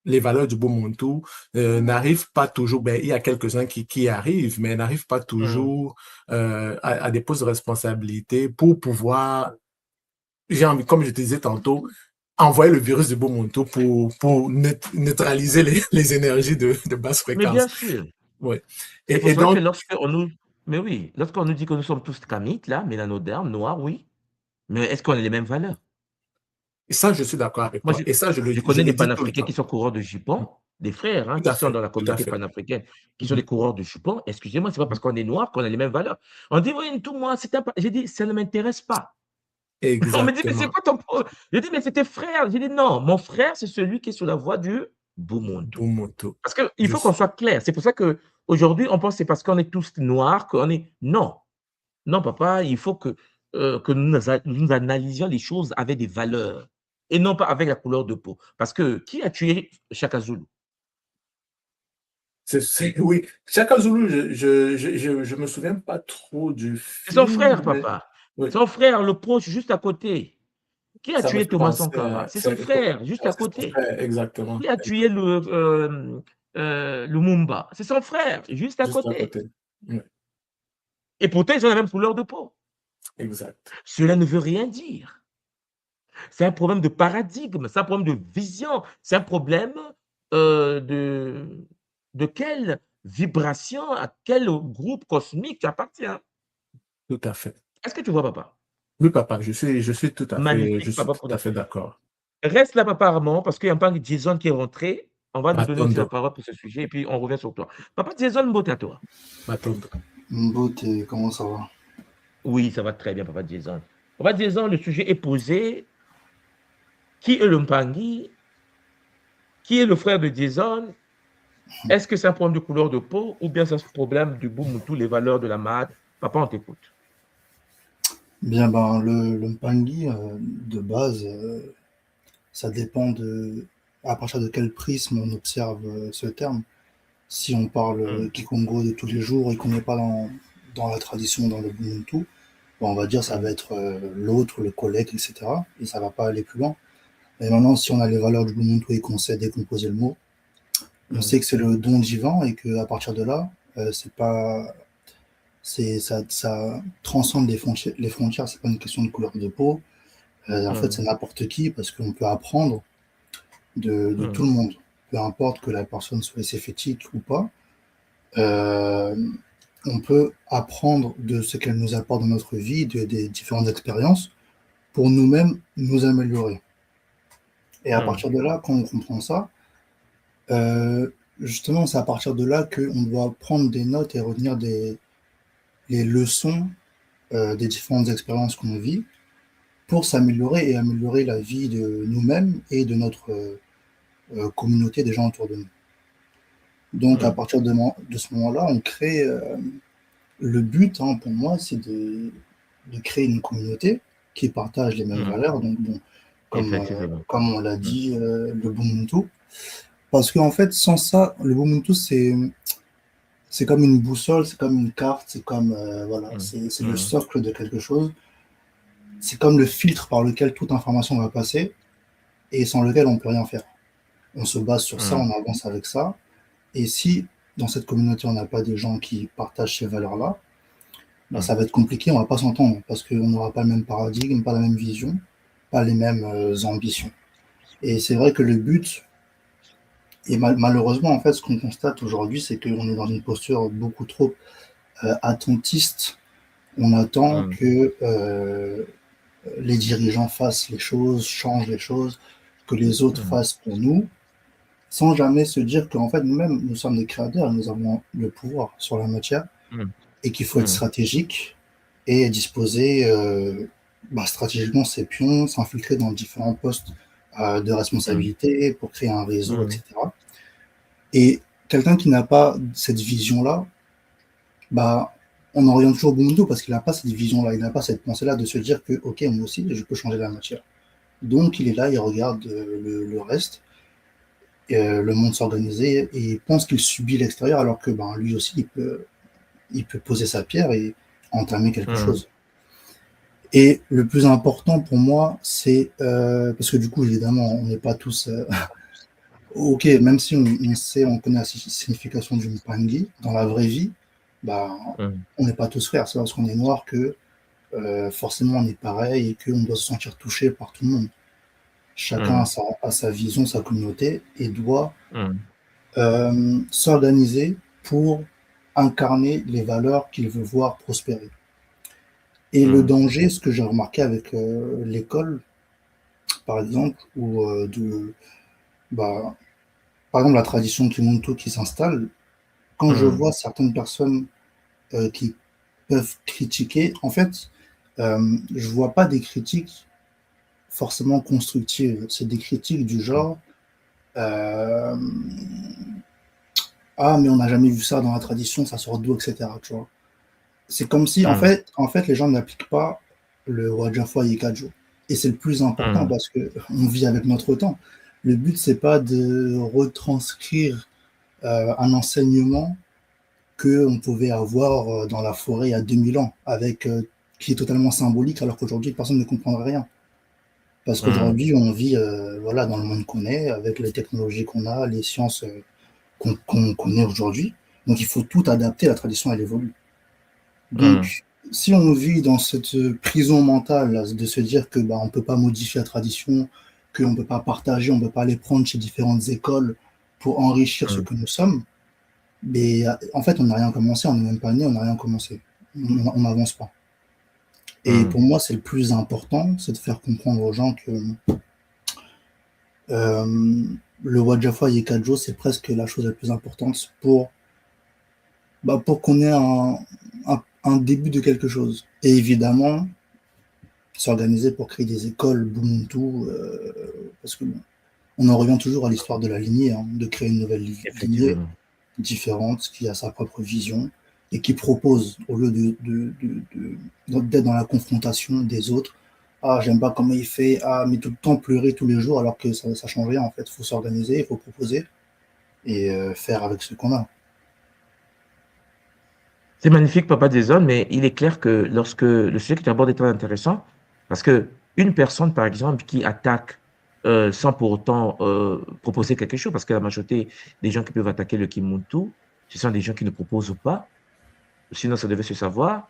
les valeurs du Ubuntu n'arrivent pas toujours, ben, il y a quelques-uns qui y arrivent, mais n'arrivent pas Mmh. toujours à des postes de responsabilité pour pouvoir, comme je te disais tantôt, envoyer le virus du Ubuntu pour neutraliser les énergies de basse Mais fréquence. bien sûr. Ouais. C'est pour Et cela que donc, lorsqu'on nous mais oui, lorsqu'on nous dit que nous sommes tous kamites là, mélanodermes, noirs, oui, mais est-ce qu'on a les mêmes valeurs? ça, je suis d'accord avec Moi, toi. Et ça, je je connais le des dis tout le panafricains qui temps. sont coureurs de jupons, des frères, hein, Tout qui à sont fait, dans la tout à communauté fait. panafricaine, qui sont des Mhm, coureurs de jupons. Excusez-moi, c'est pas parce qu'on est noir qu'on a les mêmes valeurs. On dit: «Oui, tout moi, c'est un pa» j'ai dit: «Ça ne m'intéresse pas». On me dit: «Mais c'est exactement. quoi ton pro» j'ai dit: «Mais c'est tes frères». J'ai dit: «Non, mon frère, c'est celui qui est sur la voie du Bumuntu». Ubuntu. Parce qu'il faut qu'on Juste. soit clair. C'est pour ça qu'aujourd'hui, on pense que c'est parce qu'on est tous noirs qu'on est non, non papa, il faut que nous analysions les choses avec des valeurs et non pas avec la couleur de peau. Parce que qui a tué Shaka Zulu? Oui, Chaka Zulu, je me souviens pas trop du C'est son film, frère mais papa. oui, Son frère, le proche juste à côté. Qui a ça me tué fait Thomas penser Sankara? à, C'est son frère, juste à c'est son côté. frère, exactement, Qui a tué Lumumba? C'est son frère, juste à juste à côté. côté. Oui, Et pourtant, ils ont la même couleur de peau. exact, Cela ne veut rien dire. C'est un problème de paradigme, c'est un problème de vision, c'est un problème, de quelle vibration, à quel groupe cosmique tu appartiens. tout à fait. Est-ce que tu vois papa? Oui, papa, je Magnifique suis papa tout pour à nous. fait d'accord. Reste là papa Armand, parce qu'il y a un pan Jason qui est rentré. On va lui donner aussi la Matondo, parole pour ce sujet et puis on revient sur toi. Papa Jason, mbote à toi. Matondo. Beauté, comment ça va? Oui, ça va très bien papa Jason. Papa Jason, le sujet est posé. Qui est le Mpangi? Qui est le frère de Jason? Est-ce que c'est un problème de couleur de peau ou bien c'est un problème du Ubuntu, les valeurs de la MAD? Papa, on t'écoute. Bien, ben, le Mpangi, de base, ça dépend de à partir de quel prisme on observe ce terme. Si on parle Mmh, Kikongo de tous les jours et qu'on n'est pas dans la tradition, dans le Ubuntu, ben, on va dire ça mmh, va être l'autre, le collègue, etc. Et ça va pas aller plus loin. Mais maintenant, si on a les valeurs du Ubuntu et qu'on sait décomposer le mot, on mmh, sait que c'est le don divin et qu'à partir de là, c'est pas ça transcende les frontières, c'est pas une question de couleur de peau. En fait, mmh, c'est n'importe qui parce qu'on peut apprendre de tout mmh, le monde, peu importe que la personne soit séphétique ou pas. Euh, on peut apprendre de ce qu'elle nous apporte dans notre vie, des différentes expériences, pour nous-mêmes nous améliorer. Et à mmh, partir de là, quand on comprend ça, euh, justement, c'est à partir de là qu'on doit prendre des notes et retenir les leçons des différentes expériences qu'on vit pour s'améliorer et améliorer la vie de nous-mêmes et de notre communauté des gens autour de nous. Donc à mmh, partir de ce moment-là, on crée le but hein, pour moi, c'est de créer une communauté qui partage les mêmes mmh. valeurs. Donc bon, Effectivement. comme on l'a Mmh, dit, le Ubuntu. Parce qu'en fait, sans ça, le Ubuntu, c'est comme une boussole, c'est comme une carte, c'est comme voilà, mmh, c'est le mmh, socle de quelque chose. C'est comme le filtre par lequel toute information va passer et sans lequel on peut rien faire. On se base sur ça, mmh, on avance avec ça. Et si dans cette communauté, on n'a pas des gens qui partagent ces valeurs-là, bah, mmh, ça va être compliqué, on va pas s'entendre parce qu'on n'aura pas le même paradigme, pas la même vision, pas les mêmes ambitions. Et c'est vrai que le but, et malheureusement, en fait, ce qu'on constate aujourd'hui, c'est qu'on est dans une posture beaucoup trop attentiste. On attend mmh, que les dirigeants fassent les choses, changent les choses, que les autres mmh, fassent pour nous. sans jamais se dire qu'en fait, nous-mêmes, nous sommes des créateurs, nous avons le pouvoir sur la matière mm, et qu'il faut être mm, stratégique et disposer stratégiquement ses pions, s'infiltrer dans différents postes de mm, responsabilité pour créer un réseau, mm, etc. Et quelqu'un qui n'a pas cette vision-là, bah, on en revient toujours au Ubuntu parce qu'il n'a pas cette vision-là, il n'a pas cette pensée-là de se dire que, ok, moi aussi, je peux changer la matière. Donc, il est là, il regarde le reste, le monde s'organiser, et il pense qu'il subit l'extérieur alors que ben, lui aussi, il peut poser sa pierre et entamer quelque mm, chose. Et le plus important pour moi, c'est, parce que du coup, évidemment, on n'est pas tous... ok, même si on sait, on connaît la signification d'une Pangui, dans la vraie vie, bah, mm, on n'est pas tous frères. C'est parce qu'on est noir que forcément on est pareil et qu'on doit se sentir touché par tout le monde. Chacun mm, a sa vision, sa communauté et doit mm, s'organiser pour incarner les valeurs qu'il veut voir prospérer. Et le mm, danger, ce que j'ai remarqué avec l'école, par exemple, ou bah, par exemple la tradition Kimuntu qui s'installe, quand je mm, vois certaines personnes qui peuvent critiquer, en fait, je vois pas des critiques forcément constructives. C'est des critiques du genre euh, ah, mais on n'a jamais vu ça dans la tradition, ça sort d'où, etc. Tu vois. C'est comme si, mm, en fait, les gens n'appliquent pas le Wajafwa Yikajo. Et c'est le plus important mm, parce que on vit avec notre temps. Le but, c'est pas de retranscrire un enseignement que on pouvait avoir dans la forêt il y a 2000 ans, avec qui est totalement symbolique, alors qu'aujourd'hui, personne ne comprendrait rien. Parce mm, qu'aujourd'hui, on vit voilà, dans le monde qu'on est, avec les technologies qu'on a, les sciences qu'on connaît aujourd'hui. Donc, il faut tout adapter, la tradition, elle évolue. mm, Donc, si on vit dans cette prison mentale là, de se dire que bah, on peut pas modifier la tradition, qu'on peut pas partager, on peut pas aller prendre chez différentes écoles pour enrichir ce mm, que nous sommes, mais en fait, on n'a rien commencé, on n'est même pas né, on n'a rien commencé. On n'avance pas. Et mm. pour moi, c'est le plus important, c'est de faire comprendre aux gens que euh, le Wajafa Yekajo, c'est presque la chose la plus importante pour qu'on ait un début de quelque chose. Et évidemment, s'organiser pour créer des écoles Ubuntu, parce que bon, on en revient toujours à l'histoire de la lignée, hein, de créer une nouvelle lignée Effectivement. différente, qui a sa propre vision et qui propose, au lieu d'être dans la confrontation des autres, ah, j'aime pas comment il fait, ah, mais tout le temps pleurer tous les jours alors que ça ne change rien en fait. Il faut s'organiser, il faut proposer et faire avec ce qu'on a. C'est magnifique, Papa Jason, mais il est clair que lorsque le sujet que tu abordes est très intéressant, parce que une personne, par exemple, qui attaque sans pour autant proposer quelque chose, parce que la majorité des gens qui peuvent attaquer le Kimuntu, ce sont des gens qui ne proposent pas, sinon ça devait se savoir.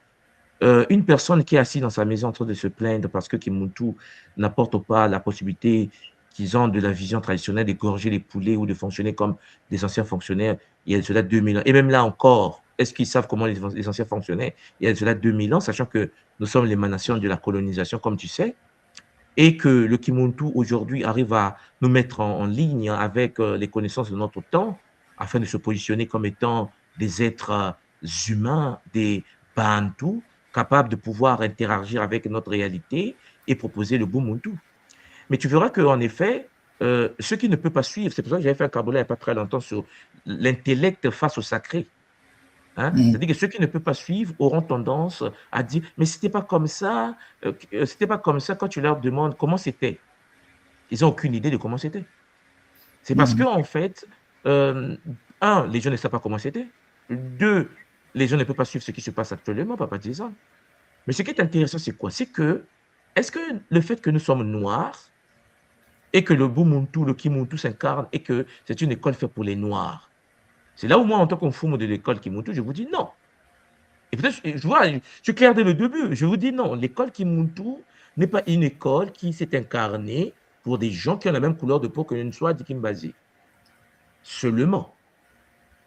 Une personne qui est assise dans sa maison en train de se plaindre parce que Kimuntu n'apporte pas la possibilité qu'ils ont de la vision traditionnelle d'égorger les poulets ou de fonctionner comme des anciens fonctionnaires il y a cela 2000 ans. Et même là encore, est-ce qu'ils savent comment les anciens fonctionnaient il y a cela 2000 ans, sachant que nous sommes l'émanation de la colonisation, comme tu sais, et que le Kimuntu aujourd'hui arrive à nous mettre en ligne avec les connaissances de notre temps afin de se positionner comme étant des êtres humains, des Bantus, capables de pouvoir interagir avec notre réalité et proposer le Bumuntu. Mais tu verras qu'en effet, ceux qui ne peuvent pas suivre, c'est pour ça que j'avais fait un carbolat il n'y a pas très longtemps sur l'intellect face au sacré. Hein? Mm. C'est-à-dire que ceux qui ne peuvent pas suivre auront tendance à dire, mais c'était pas comme ça, c'était pas comme ça quand tu leur demandes comment c'était. Ils n'ont aucune idée de comment c'était. C'est parce que, Mm. en fait, euh, un, les gens ne savent pas comment c'était. Deux, les gens ne peuvent pas suivre ce qui se passe actuellement, Papa Jason. Mais ce qui est intéressant, c'est quoi? C'est que, est-ce que le fait que nous sommes noirs et que le Bumuntu, le Kimuntu s'incarne et que c'est une école faite pour les noirs, c'est là où moi, en tant qu'on foum de l'école Kimuntu, je vous dis non. Et peut-être, je vois, je suis clair dès le début. Je vous dis non, l'école Kimuntu n'est pas une école qui s'est incarnée pour des gens qui ont la même couleur de peau que une soit Dikimbazi. Seulement.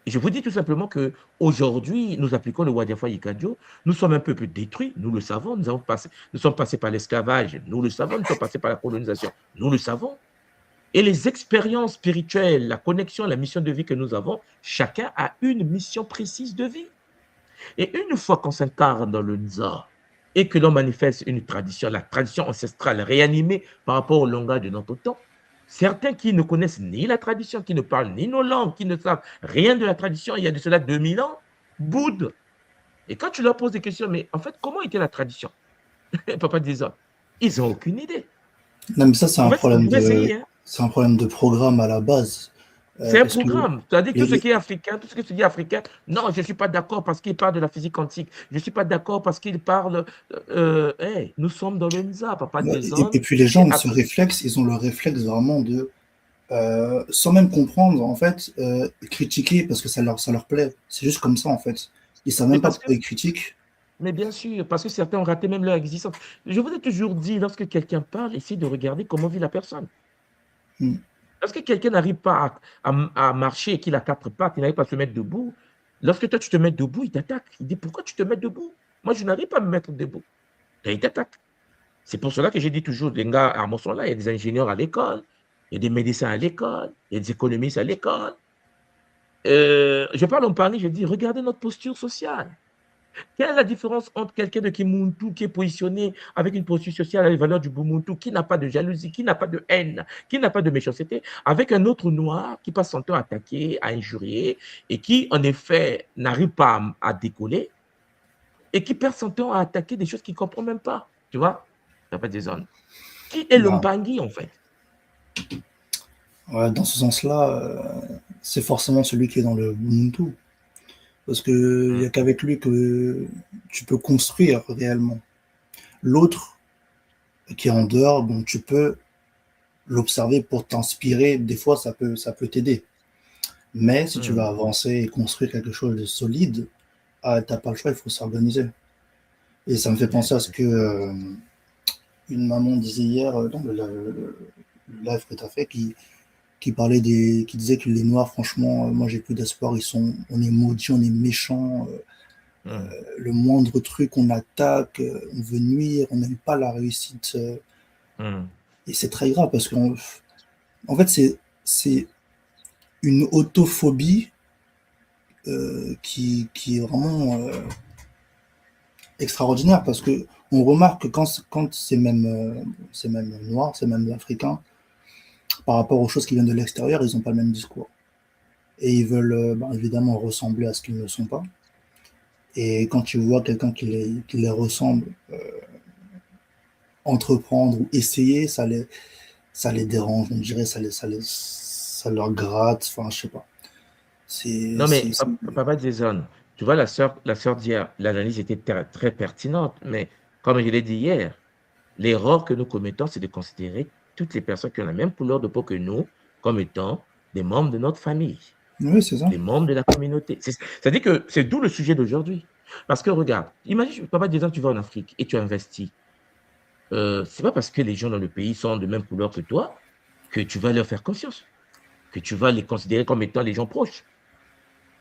Et je vous dis tout simplement que aujourd'hui, nous appliquons le Wadiafa Yikadjo. Nous sommes un peuple détruit, nous le savons. Nous sommes passés par l'esclavage, nous le savons. Nous sommes passés par la colonisation, nous le savons. Et les expériences spirituelles, la connexion, la mission de vie que nous avons, chacun a une mission précise de vie. Et une fois qu'on s'incarne dans le Nza et que l'on manifeste une tradition, la tradition ancestrale réanimée par rapport au langage de notre temps, certains qui ne connaissent ni la tradition, qui ne parlent ni nos langues, qui ne savent rien de la tradition, il y a de cela 2000 ans, boudent. Et quand tu leur poses des questions, mais en fait, comment était la tradition? Papa disant, ils n'ont aucune idée. Non, mais ça, c'est En un fait, on problème devrait de, essayer, hein. c'est un problème de programme à la base. C'est un Parce que programme. C'est-à-dire que tout ce les, qui est africain, tout ce qui se dit africain, non, je ne suis pas d'accord parce qu'il parle de la physique quantique. Je ne suis pas d'accord parce qu'il parle. Hey, nous sommes dans le NISA, papa ouais, de zone. et puis les Et gens ont ce réflexe, ils ont le réflexe vraiment de, sans même comprendre, en fait, critiquer parce que ça leur plaît. C'est juste comme ça, en fait. Ils savent mais même pas parce que, pourquoi ils critiquent. mais bien sûr, parce que certains ont raté même leur existence. Je vous ai toujours dit, lorsque quelqu'un parle, essayez de regarder comment vit la personne. Hmm. Lorsque quelqu'un n'arrive pas à marcher et qu'il a 4 pattes, il n'arrive pas à se mettre debout, lorsque toi tu te mets debout, il t'attaque. Il dit pourquoi tu te mets debout? Moi, je n'arrive pas à me mettre debout. Et il t'attaque. C'est pour cela que j'ai dit toujours, les gars à sont là, il y a des ingénieurs à l'école, il y a des médecins à l'école, il y a des économistes à l'école. Je parle en parler, je dis, regardez notre posture sociale. Quelle est la différence entre quelqu'un de Kimuntu qui est positionné avec une posture sociale à les valeurs du Bumuntu, qui n'a pas de jalousie, qui n'a pas de haine, qui n'a pas de méchanceté, avec un autre noir qui passe son temps à attaquer, à injurier, et qui, en effet, n'arrive pas à décoller, et qui perd son temps à attaquer des choses qu'il ne comprend même pas. Tu vois? Il n'y a pas de zones. Qui est Bah, l'Ombangi, en fait? ouais, dans ce sens-là, c'est forcément celui qui est dans le Ubuntu. Parce qu'il n'y a qu'avec lui que tu peux construire réellement. L'autre, qui est en dehors, bon, tu peux l'observer pour t'inspirer. Des fois, ça peut t'aider. Mais si tu veux avancer et construire quelque chose de solide, t'as pas le choix, il faut s'organiser. Et ça me fait penser à ce que une maman disait hier dans le live que tu as fait, qui parlait qui disait que les Noirs, franchement, moi j'ai plus d'espoir, on est maudits, on est méchants, le moindre truc on attaque, on veut nuire, on n'aime pas la réussite. Et c'est très grave parce qu'en fait, c'est une autophobie qui est vraiment extraordinaire parce que on remarque que quand c'est même noirs, c'est même africains, par rapport aux choses qui viennent de l'extérieur, ils n'ont pas le même discours. Et ils veulent évidemment ressembler à ce qu'ils ne sont pas. Et quand tu vois quelqu'un qui les ressemble entreprendre ou essayer, ça les dérange, on dirait, ça leur gratte, enfin, je sais pas. Non, mais papa Jason, tu vois, la sœur d'hier, l'analyse était très pertinente, mais comme je l'ai dit hier, l'erreur que nous commettons, c'est de considérer toutes les personnes qui ont la même couleur de peau que nous comme étant des membres de notre famille, Oui, c'est ça. des membres de la communauté. C'est-à-dire que c'est d'où le sujet d'aujourd'hui. Parce que regarde, imagine, papa Jason, tu vas en Afrique et tu investis. C'est pas parce que les gens dans le pays sont de même couleur que toi que tu vas leur faire confiance, que tu vas les considérer comme étant les gens proches.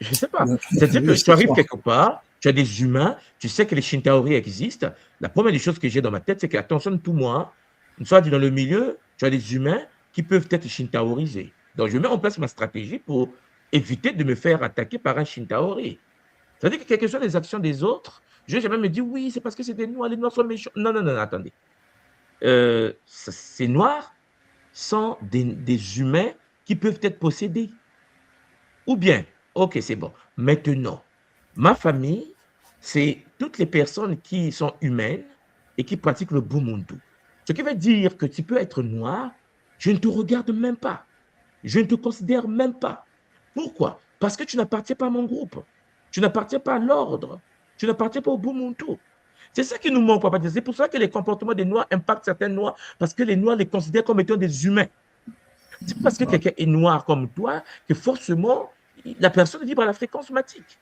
Je ne sais pas. C'est-à-dire que tu arrives quelque part, tu as des humains, tu sais que les Shintaori existent. La première des choses que j'ai dans ma tête, c'est que, attention, tout moi, une fois dans le milieu, tu as des humains qui peuvent être Shintaorisés. Donc, je mets en place ma stratégie pour éviter de me faire attaquer par un Shintaori. C'est-à-dire que, quelles que soient les actions des autres, je vais jamais me dire, oui, c'est parce que c'est des noirs, les noirs sont méchants. Non, non, non, attendez. Ces noirs sont des humains qui peuvent être possédés. Ou bien, ok, c'est bon. Maintenant, ma famille, c'est toutes les personnes qui sont humaines et qui pratiquent le Bumuntu. Ce qui veut dire que tu peux être noir, je ne te regarde même pas. Je ne te considère même pas. Pourquoi? Parce que tu n'appartiens pas à mon groupe. Tu n'appartiens pas à l'ordre. Tu n'appartiens pas au Bumuntu. C'est ça qui nous manque, papa. C'est pour ça que les comportements des Noirs impactent certains Noirs, parce que les Noirs les considèrent comme étant des humains. C'est parce que quelqu'un est noir comme toi que forcément, la personne vibre à la fréquence matique.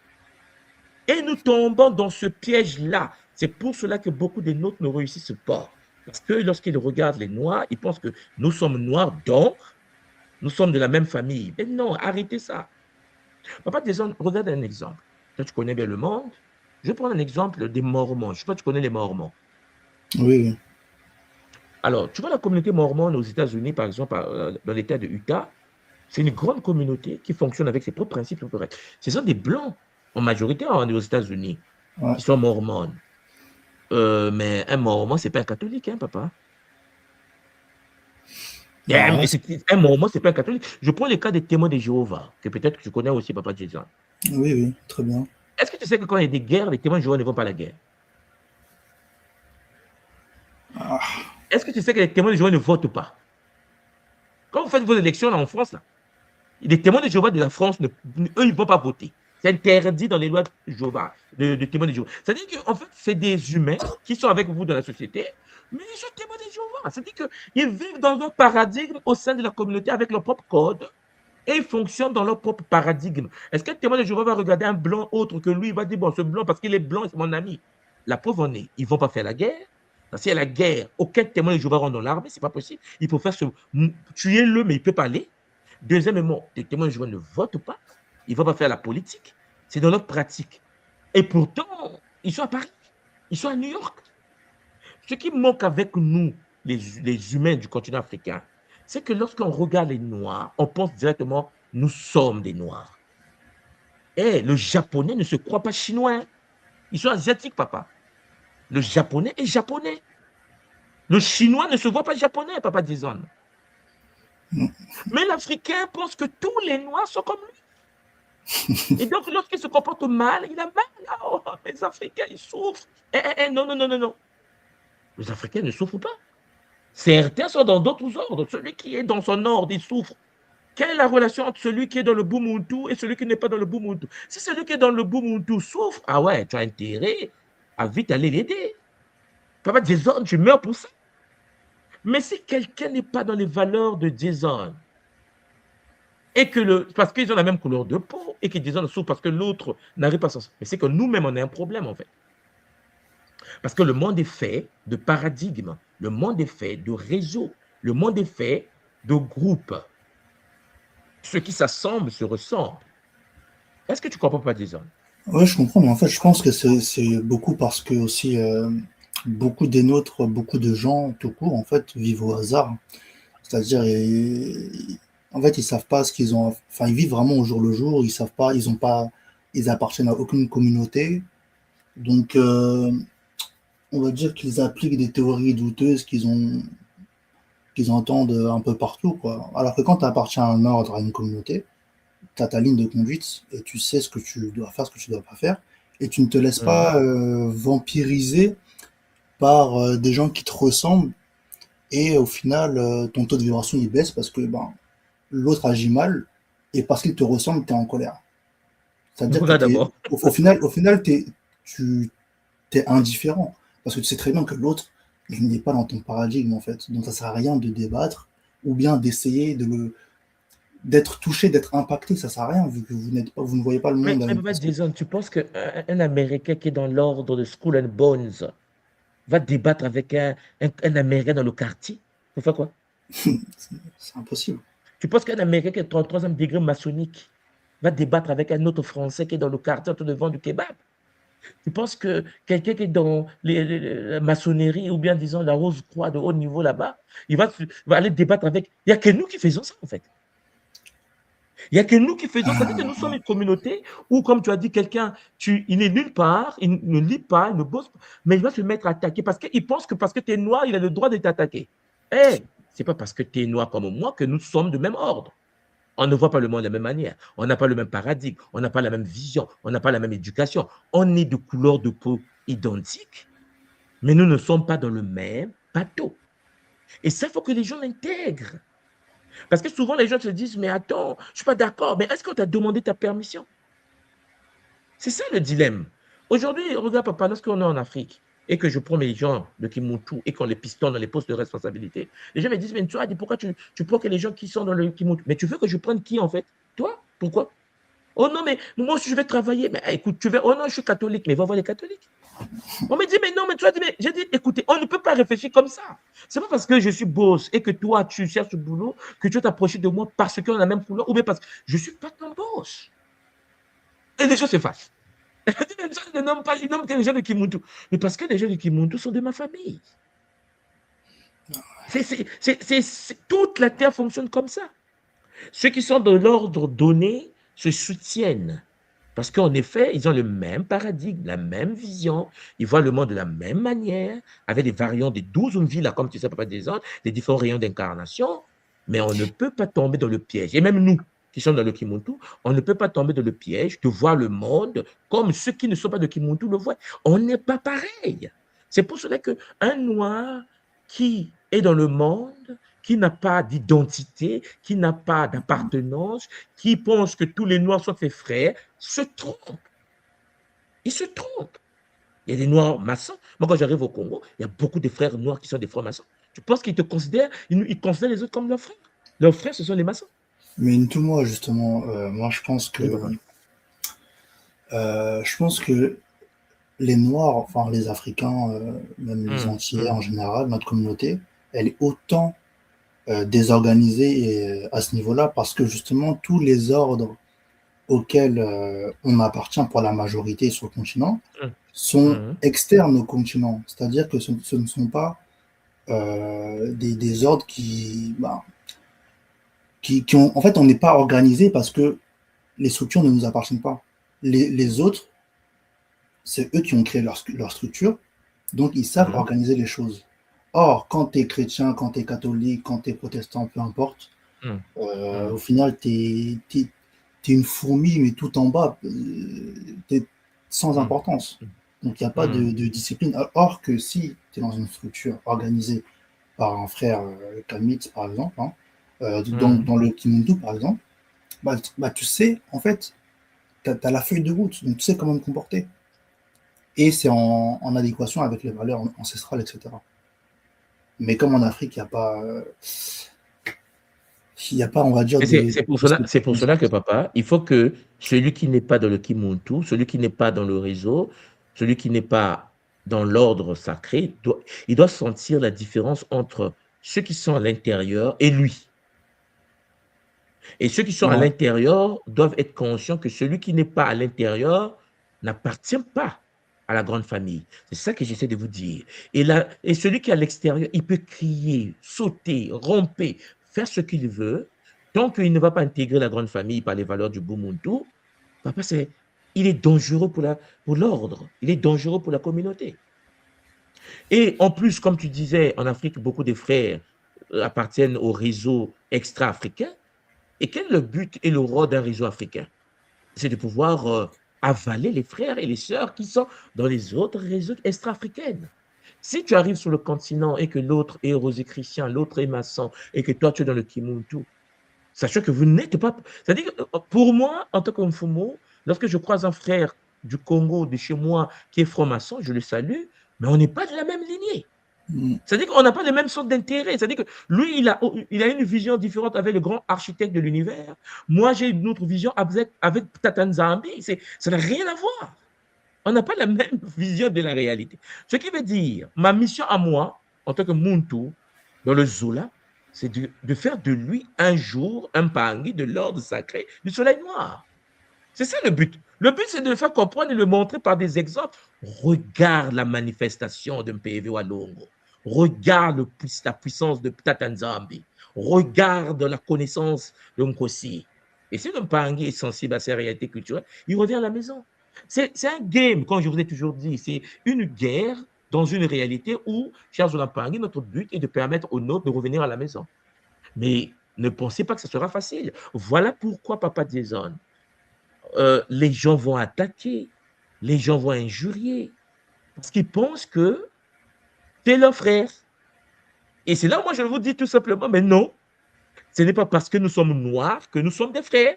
Et nous tombons dans ce piège-là. C'est pour cela que beaucoup de nôtres ne réussissent pas. Parce que lorsqu'ils regardent les Noirs, ils pensent que nous sommes noirs, donc nous sommes de la même famille. Mais non, arrêtez ça. Papa, regarde un exemple. Toi, tu connais bien le monde. Je vais prendre un exemple des Mormons. Je ne sais pas si tu connais les Mormons. Oui. Alors, tu vois la communauté mormone aux États-Unis, par exemple, dans l'État de Utah, c'est une grande communauté qui fonctionne avec ses propres principes. Ce sont des Blancs, en majorité aux États-Unis, Ouais. qui sont mormones. Mais un mormon, c'est pas un catholique, hein, papa. Bah ouais. Un mormon, c'est pas un catholique. Je prends le cas des témoins de Jéhovah, que peut-être que tu connais aussi, papa Jason. Oui, oui, très bien. Est-ce que tu sais que quand il y a des guerres, les témoins de Jéhovah ne vont pas à la guerre? Ah, Est-ce que tu sais que les témoins de Jéhovah ne votent pas? Quand vous faites vos élections là, en France, là, les témoins de Jéhovah de la France, eux, ils ne vont pas voter. C'est interdit dans les lois de Jéhovah, de témoins de Jéhovah. C'est-à-dire qu'en fait, c'est des humains qui sont avec vous dans la société, mais ils sont témoins de Jéhovah. C'est-à-dire qu'ils vivent dans un paradigme au sein de la communauté avec leur propre code et ils fonctionnent dans leur propre paradigme. Est-ce qu'un témoin de Jéhovah va regarder un blanc autre que lui, il va dire, bon, ce blanc, parce qu'il est blanc, c'est mon ami. La preuve en est, ils ne vont pas faire la guerre. S'il y a la guerre, aucun témoin de Jéhovah rentre dans l'armée, ce n'est pas possible. Il faut faire tuer-le, mais il ne peut pas aller. Deuxièmement, les témoins de Jéhovah ne votent pas. Ils ne vont pas faire la politique. C'est dans leur pratique. Et pourtant, ils sont à Paris. Ils sont à New York. Ce qui manque avec nous, les humains du continent africain, c'est que lorsqu'on regarde les Noirs, on pense directement, nous sommes des Noirs. Et le Japonais ne se croit pas chinois. Ils sont asiatiques, papa. Le Japonais est japonais. Le Chinois ne se voit pas japonais, papa Dizon. Mais l'Africain pense que tous les Noirs sont comme lui. Et donc, lorsqu'il se comporte mal, il a mal. Oh, les Africains, ils souffrent. Non, non, non, non, non. Les Africains ne souffrent pas. Certains sont dans d'autres ordres. Celui qui est dans son ordre, il souffre. Quelle est la relation entre celui qui est dans le Bumuntu et celui qui n'est pas dans le Bumuntu? Si celui qui est dans le Bumuntu souffre, ah ouais, tu as intérêt à vite aller l'aider. Papa Jason, tu meurs pour ça. Mais si quelqu'un n'est pas dans les valeurs de Jason, et que parce qu'ils ont la même couleur de peau, et que Jason souffre parce que l'autre n'arrive pas à s'en sortir, mais c'est que nous-mêmes, on a un problème en fait. Parce que le monde est fait de paradigmes, le monde est fait de réseaux, le monde est fait de groupes. Ceux qui s'assemblent se ressemblent. Est-ce que tu comprends pas, Jason? ouais, je comprends, mais en fait, je pense que c'est beaucoup parce que aussi beaucoup des nôtres, beaucoup de gens tout court, en fait, vivent au hasard. C'est-à-dire, en fait, ils savent pas ce qu'ils ont. Enfin, ils vivent vraiment au jour le jour. Ils savent pas. Ils ont pas. Ils appartiennent à aucune communauté. Donc, on va dire qu'ils appliquent des théories douteuses qu'ils entendent un peu partout, quoi. Alors que quand tu appartiens à un ordre, à une communauté, tu as ta ligne de conduite et tu sais ce que tu dois faire, ce que tu dois pas faire, et tu ne te laisses pas vampiriser par des gens qui te ressemblent. Et au final, ton taux de vibration il baisse parce que ben, l'autre agit mal et parce qu'il te ressemble, tu es en colère. C'est-à-dire que Regarde d'abord. au final tu es indifférent parce que tu sais très bien que l'autre, il n'est pas dans ton paradigme en fait. Donc ça sert à rien de débattre ou bien d'essayer d'être touché, d'être impacté. Ça sert à rien vu que vous ne voyez pas le monde de la Mais même papa façon. Jason, tu penses qu'un Américain qui est dans l'ordre de Skull and Bones va débattre avec un Américain dans le quartier? Pour faire quoi? C'est impossible. Tu penses qu'un Américain qui est en troisième degré maçonnique va débattre avec un autre Français qui est dans le quartier en train de vendre du kebab? Tu penses que quelqu'un qui est dans la maçonnerie ou bien, disons, la Rose-Croix de haut niveau là-bas, va aller débattre avec... Il n'y a que nous qui faisons ça, en fait. Il n'y a que nous qui faisons ça. C'est-à-dire que nous sommes une communauté où, comme tu as dit, quelqu'un, il n'est nulle part, il ne lit pas, il ne bosse pas, mais il va se mettre à attaquer parce qu'il pense que parce que tu es noir, il a le droit de t'attaquer. Eh, c'est pas parce que tu es noir comme moi que nous sommes de même ordre. On ne voit pas le monde de la même manière. On n'a pas le même paradigme. On n'a pas la même vision. On n'a pas la même éducation. On est de couleurs de peau identiques, mais nous ne sommes pas dans le même bateau. Et ça, il faut que les gens l'intègrent. Parce que souvent, les gens se disent, mais attends, je ne suis pas d'accord, mais est-ce qu'on t'a demandé ta permission? C'est ça le dilemme. Aujourd'hui, regarde, papa, lorsqu'on est en Afrique et que je prends mes gens de Kimuntu et qu'on les pistonne dans les postes de responsabilité, les gens me disent, mais tu as dit, pourquoi tu prends que les gens qui sont dans le Kimuntu? Mais tu veux que je prenne qui, en fait? Toi? Pourquoi? Oh non, mais moi aussi, je vais travailler. Mais écoute, tu veux, oh non, je suis catholique, mais va voir les catholiques. On me dit, mais non, mais tu as dit, mais j'ai dit, écoutez, on ne peut pas réfléchir comme ça. C'est pas parce que je suis boss et que toi, tu cherches ce boulot que tu vas t'approcher de moi parce qu'on a la même couleur ou bien parce que je ne suis pas ton boss. Et les choses s'effacent. Ils nomment que les gens de Kimuntu. Mais parce que les gens de Kimuntu sont de ma famille. Toute la terre fonctionne comme ça. Ceux qui sont de l'ordre donné se soutiennent. Parce qu'en effet, ils ont le même paradigme, la même vision, ils voient le monde de la même manière, avec des variantes des 12 villes, comme tu sais, Papa des autres, les différents rayons d'incarnation, mais on ne peut pas tomber dans le piège. Et même nous, qui sommes dans le Kimuntu, on ne peut pas tomber dans le piège de voir le monde comme ceux qui ne sont pas de Kimuntu le voient. On n'est pas pareil. C'est pour cela qu'un noir qui est dans le monde, qui n'a pas d'identité, qui n'a pas d'appartenance, qui pense que tous les noirs sont ses frères, se trompe. Il se trompe. Il y a des noirs maçons. Moi, quand j'arrive au Congo, il y a beaucoup de frères noirs qui sont des francs-maçons. Tu penses qu'ils te considèrent, ils considèrent les autres comme leurs frères. Leurs frères, ce sont les maçons. Mais tout moi, justement, moi, je pense que les Noirs, enfin les Africains, même les Antillais en général, notre communauté, elle est autant désorganisée à ce niveau-là parce que justement tous les ordres auxquels on appartient pour la majorité sur le continent sont externes au continent. C'est-à-dire que ce ne sont pas des ordres qui ont... En fait, on n'est pas organisé parce que les structures ne nous appartiennent pas. Les autres, c'est eux qui ont créé leur structure, donc ils savent organiser les choses. Or, quand tu es chrétien, quand tu es catholique, quand tu es protestant, peu importe, au final, tu es une fourmi, mais tout en bas, tu es sans importance. Donc, il n'y a pas de discipline. Or que si tu es dans une structure organisée par un frère Kalmit, par exemple, dans le Kimuntu, par exemple, tu sais, en fait, tu as la feuille de route, donc tu sais comment te comporter. Et c'est en adéquation avec les valeurs ancestrales, etc. Mais comme en Afrique, il n'y a pas, on va dire... C'est pour cela que, papa, il faut que celui qui n'est pas dans le Kimuntu, celui qui n'est pas dans le réseau, celui qui n'est pas dans l'ordre sacré, il doit sentir la différence entre ceux qui sont à l'intérieur et lui. Et ceux qui sont à l'intérieur doivent être conscients que celui qui n'est pas à l'intérieur n'appartient pas à la grande famille. C'est ça que j'essaie de vous dire. Et celui qui est à l'extérieur, il peut crier, sauter, romper, faire ce qu'il veut. Tant qu'il ne va pas intégrer la grande famille par les valeurs du Bumuntu, papa, il est dangereux pour l'ordre. Il est dangereux pour la communauté. Et en plus, comme tu disais, en Afrique, beaucoup de frères appartiennent au réseau extra-africain. Et quel est le but et le rôle d'un réseau africain? C'est de pouvoir avaler les frères et les sœurs qui sont dans les autres réseaux extra-africains. Si tu arrives sur le continent et que l'autre est rosicrucien, l'autre est maçon, et que toi tu es dans le Kimuntu, sachant que vous n'êtes pas... C'est-à-dire que pour moi, en tant que Mfumo, lorsque je croise un frère du Congo, de chez moi, qui est franc-maçon, je le salue, mais on n'est pas de la même lignée. C'est-à-dire qu'on n'a pas les mêmes sortes d'intérêts. C'est-à-dire que lui, il a une vision différente avec le grand architecte de l'univers. Moi, j'ai une autre vision avec Tata Nzambi. Ça n'a rien à voir. On n'a pas la même vision de la réalité. Ce qui veut dire, ma mission à moi, en tant que Muntu, dans le Zola, c'est de faire de lui un jour un Pangui de l'ordre sacré du soleil noir. C'est ça le but. Le but, c'est de le faire comprendre et le montrer par des exemples. Regarde la manifestation d'un PV Walongo. Regarde la puissance de Tata Nzambi. Regarde la connaissance de Nkosi. Et si le Mpangi est sensible à ses réalités culturelles, il revient à la maison. C'est un game, comme je vous ai toujours dit. C'est une guerre dans une réalité où, chers Mpangi, notre but est de permettre aux nôtres de revenir à la maison. Mais ne pensez pas que ce sera facile. Voilà pourquoi, Papa Jason, les gens vont attaquer, les gens vont injurier, parce qu'ils pensent que c'est leur frère. Et c'est là où moi je vous dis tout simplement, mais non, ce n'est pas parce que nous sommes noirs que nous sommes des frères.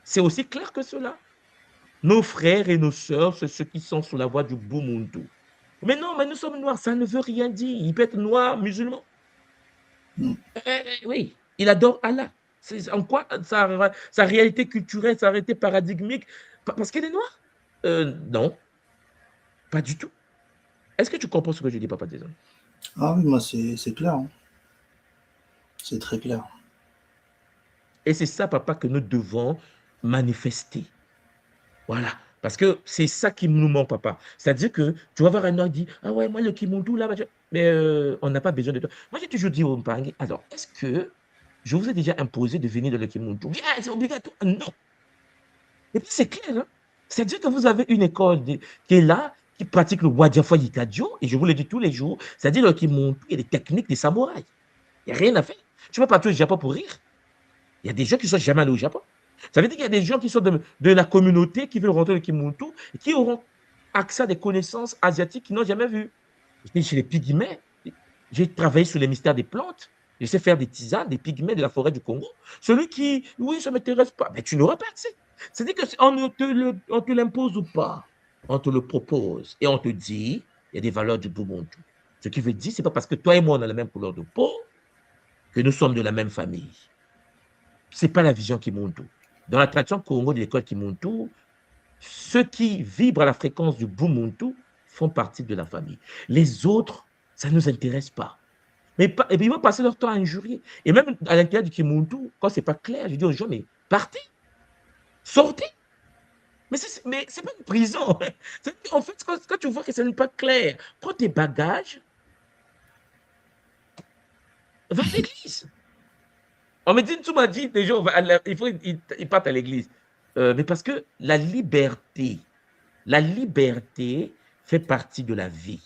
C'est aussi clair que cela. Nos frères et nos sœurs, c'est ceux qui sont sous la voie du Bumuntu. Mais non, mais nous sommes noirs, ça ne veut rien dire. Il peut être noir, musulman. Oui, il adore Allah. En quoi sa réalité culturelle, sa réalité paradigmique, parce qu'il est noir? Non, pas du tout. Est-ce que tu comprends ce que je dis, Papa Jason? Ah oui, moi, c'est clair. Hein. C'est très clair. Et c'est ça, papa, que nous devons manifester. Voilà. Parce que c'est ça qui nous manque, papa. C'est-à-dire que tu vas voir un homme qui dit, ah ouais, moi, le Kimuntu, là, mais on n'a pas besoin de toi. Moi, j'ai toujours dit au Mpangi, alors, est-ce que je vous ai déjà imposé de venir dans le Kimuntu? Viens, c'est obligatoire. Non. Et puis, c'est clair, hein. C'est-à-dire que vous avez une école qui est là, qui pratique le Wadiafwa Yikadio, et je vous le dis tous les jours, c'est-à-dire le Kimuntu, il y a des techniques des samouraïs. Il n'y a rien à faire. Tu ne vas pas partir au Japon pour rire. Il y a des gens qui ne sont jamais allés au Japon. Ça veut dire qu'il y a des gens qui sont de la communauté qui veulent rentrer au Kimuntu et qui auront accès à des connaissances asiatiques qu'ils n'ont jamais vues. J'étais chez les pygmées, j'ai travaillé sur les mystères des plantes, je sais faire des tisanes, des pygmées de la forêt du Congo. Celui qui, oui, ça ne m'intéresse pas, mais tu n'auras pas accès. C'est-à-dire qu'on te l'impose ou pas, on te le propose et on te dit, il y a des valeurs du Ubuntu. Ce qui veut dire, ce n'est pas parce que toi et moi, on a la même couleur de peau que nous sommes de la même famille. Ce n'est pas la vision Kimuntu. Dans la tradition Congo de l'école Kimuntu, ceux qui vibrent à la fréquence du Bumuntu font partie de la famille. Les autres, ça ne nous intéresse pas. Et puis ils vont passer leur temps à injurier. Et même à l'intérieur du Kimuntu, quand ce n'est pas clair, je dis aux gens, mais partez, sortez. Mais ce n'est pas une prison. En fait, quand tu vois que ce n'est pas clair, prends tes bagages, va à l'église. On me dit, tu m'as dit, déjà, il faut qu'ils partent à l'église. Mais parce que la liberté fait partie de la vie.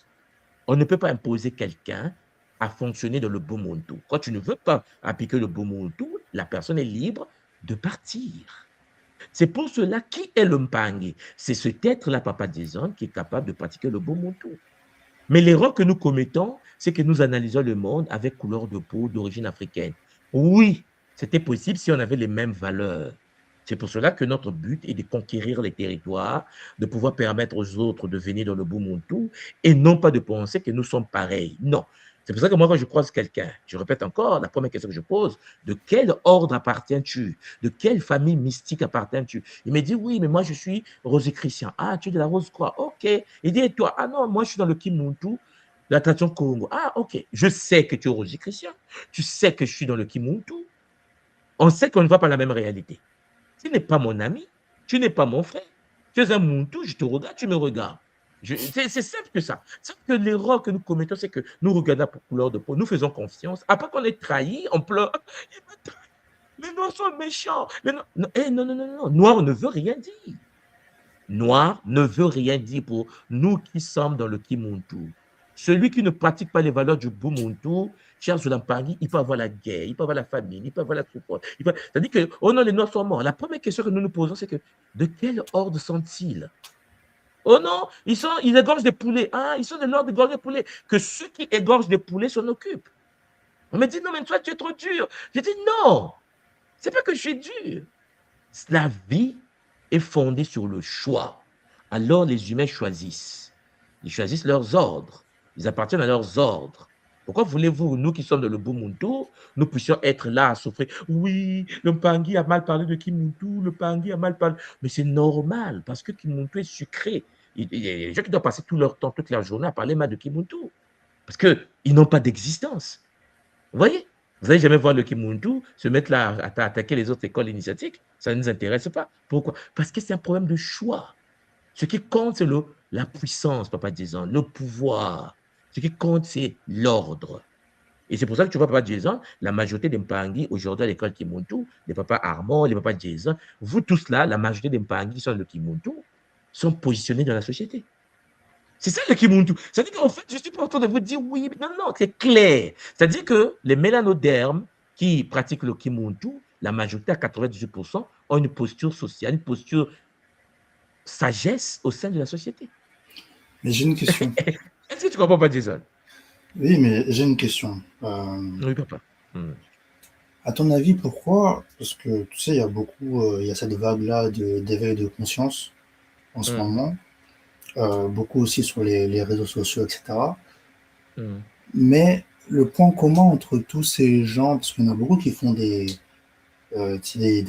On ne peut pas imposer quelqu'un à fonctionner dans le Bumuntu. Quand tu ne veux pas appliquer le Bumuntu, la personne est libre de partir. C'est pour cela, qui est le Mpangi? C'est cet être-là, Papa Jason, qui est capable de pratiquer le Bumuntu. Mais l'erreur que nous commettons, c'est que nous analysons le monde avec couleur de peau d'origine africaine. Oui, c'était possible si on avait les mêmes valeurs. C'est pour cela que notre but est de conquérir les territoires, de pouvoir permettre aux autres de venir dans le Bumuntu et non pas de penser que nous sommes pareils. Non. C'est pour ça que moi, quand je croise quelqu'un, je répète encore, la première question que je pose, de quel ordre appartiens-tu? De quelle famille mystique appartiens-tu? Il me dit, oui, mais moi, je suis Rosicrucien. Ah, tu es de la Rose quoi? Ok. Il dit, et toi? Ah non, moi, je suis dans le Kimuntu, la tradition Congo. Ah, ok. Je sais que tu es Rosicrucien. Tu sais que je suis dans le Kimuntu. On sait qu'on ne voit pas la même réalité. Tu n'es pas mon ami, tu n'es pas mon frère. Tu es un Muntu, je te regarde, tu me regardes. C'est simple que ça. Sauf que l'erreur que nous commettons, c'est que nous regardons pour couleur de peau, nous faisons confiance. Après qu'on est trahi, on pleure. Les Noirs sont méchants. Non, non, non, non, non. Noir ne veut rien dire. Noir ne veut rien dire pour nous qui sommes dans le Kimuntu. Celui qui ne pratique pas les valeurs du Bumuntu, cher Zulampangui, il peut avoir la guerre, il peut avoir la famine, il peut avoir la souffrance. C'est-à-dire que, oh non, les Noirs sont morts. La première question que nous nous posons, c'est que de quel ordre sont-ils? Oh non, ils égorgent des poulets. Ah, ils sont de l'ordre d'égorger des poulets. Que ceux qui égorgent des poulets s'en occupent. On me dit, non, mais toi, tu es trop dur. Je dis, non, c'est pas que je suis dur. La vie est fondée sur le choix. Alors les humains choisissent. Ils choisissent leurs ordres. Ils appartiennent à leurs ordres. Pourquoi voulez-vous, nous qui sommes dans le Bumuntu, nous puissions être là à souffrir? Oui, le Mpangi a mal parlé de Kimuntu, le Mpangi a mal parlé. Mais c'est normal, parce que Kimuntu est sucré. Il y a des gens qui doivent passer tout leur temps, toute la journée à parler mal de Kimuntu. Parce qu'ils n'ont pas d'existence. Vous voyez? Vous n'allez jamais voir le Kimuntu se mettre là à attaquer les autres écoles initiatiques. Ça ne nous intéresse pas. Pourquoi? Parce que c'est un problème de choix. Ce qui compte, c'est la puissance, Papa Jason, le pouvoir. Ce qui compte, c'est l'ordre. Et c'est pour ça que tu vois, Papa Jason, la majorité des Mpangi, aujourd'hui à l'école Kimuntu, les papas Armand, les papas Jason, vous tous là, la majorité des Mpangi qui sont dans le Kimuntu, sont positionnés dans la société. C'est ça le Kimuntu. C'est-à-dire qu'en fait, je suis pas en train de vous dire oui, non, non, c'est clair. C'est-à-dire que les mélanodermes qui pratiquent le Kimuntu, la majorité à 98%, ont une posture sociale, une posture sagesse au sein de la société. Mais j'ai une question. Est-ce que tu comprends pas, Jason? Oui, mais j'ai une question. Oui, papa. À ton avis, pourquoi? Parce que tu sais, il y a beaucoup, il y a cette vague-là d'éveil de conscience en ce moment, beaucoup aussi sur les réseaux sociaux, etc. Mais le point commun entre tous ces gens, parce qu'il y en a beaucoup qui font des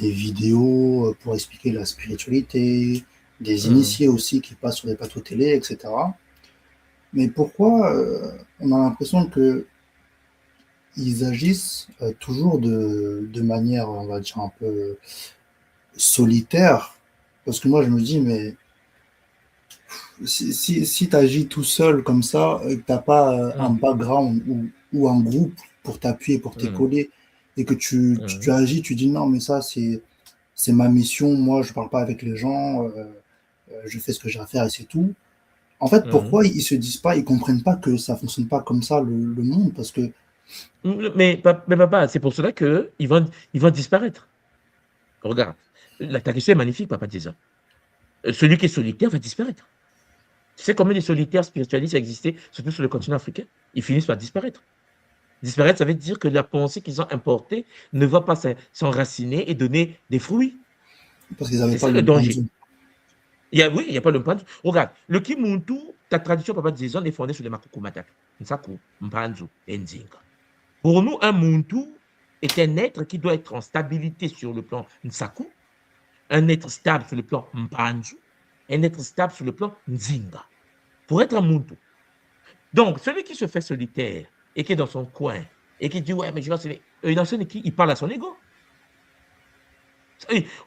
vidéos pour expliquer la spiritualité, des initiés aussi qui passent sur des plateaux télé, etc. Mais pourquoi on a l'impression que ils agissent toujours de manière, on va dire, un peu solitaire? Parce que moi, je me dis, mais Si tu agis tout seul comme ça, que tu n'as pas un Hum, background ou un groupe pour t'appuyer, pour hum, t'écoller, et que tu hum, agis, tu dis non, mais ça, c'est ma mission, moi, je parle pas avec les gens, je fais ce que j'ai à faire et c'est tout. En fait, hum. pourquoi ils se disent pas, ils comprennent pas que ça fonctionne pas comme ça, le monde, parce que, Mais papa, c'est pour cela qu'ils vont disparaître. Regarde, ta question est magnifique, papa Jason. Celui qui est solitaire va disparaître. Tu sais combien de solitaires spiritualistes existaient, surtout sur le continent africain? Ils finissent par disparaître. Disparaître, ça veut dire que la pensée qu'ils ont importée ne va pas s'enraciner et donner des fruits. parce qu'ils n'avaient C'est pas ça le le danger. Mpanzu. Oui, il n'y a pas le Mpanzu. Regarde, le Kimuntu, ta tradition, papa Jason, est fondée sur les Makukumataka, Nsaku, Mpanzu et Nzinga. Pour nous, un Muntu est un être qui doit être en stabilité sur le plan Nsaku, un être stable sur le plan Mpanzu, un être stable sur le plan Nzinga. Pour être un Muntu. Donc, celui qui se fait solitaire et qui est dans son coin et qui dit ouais, mais je vais enseigner, il parle à son ego.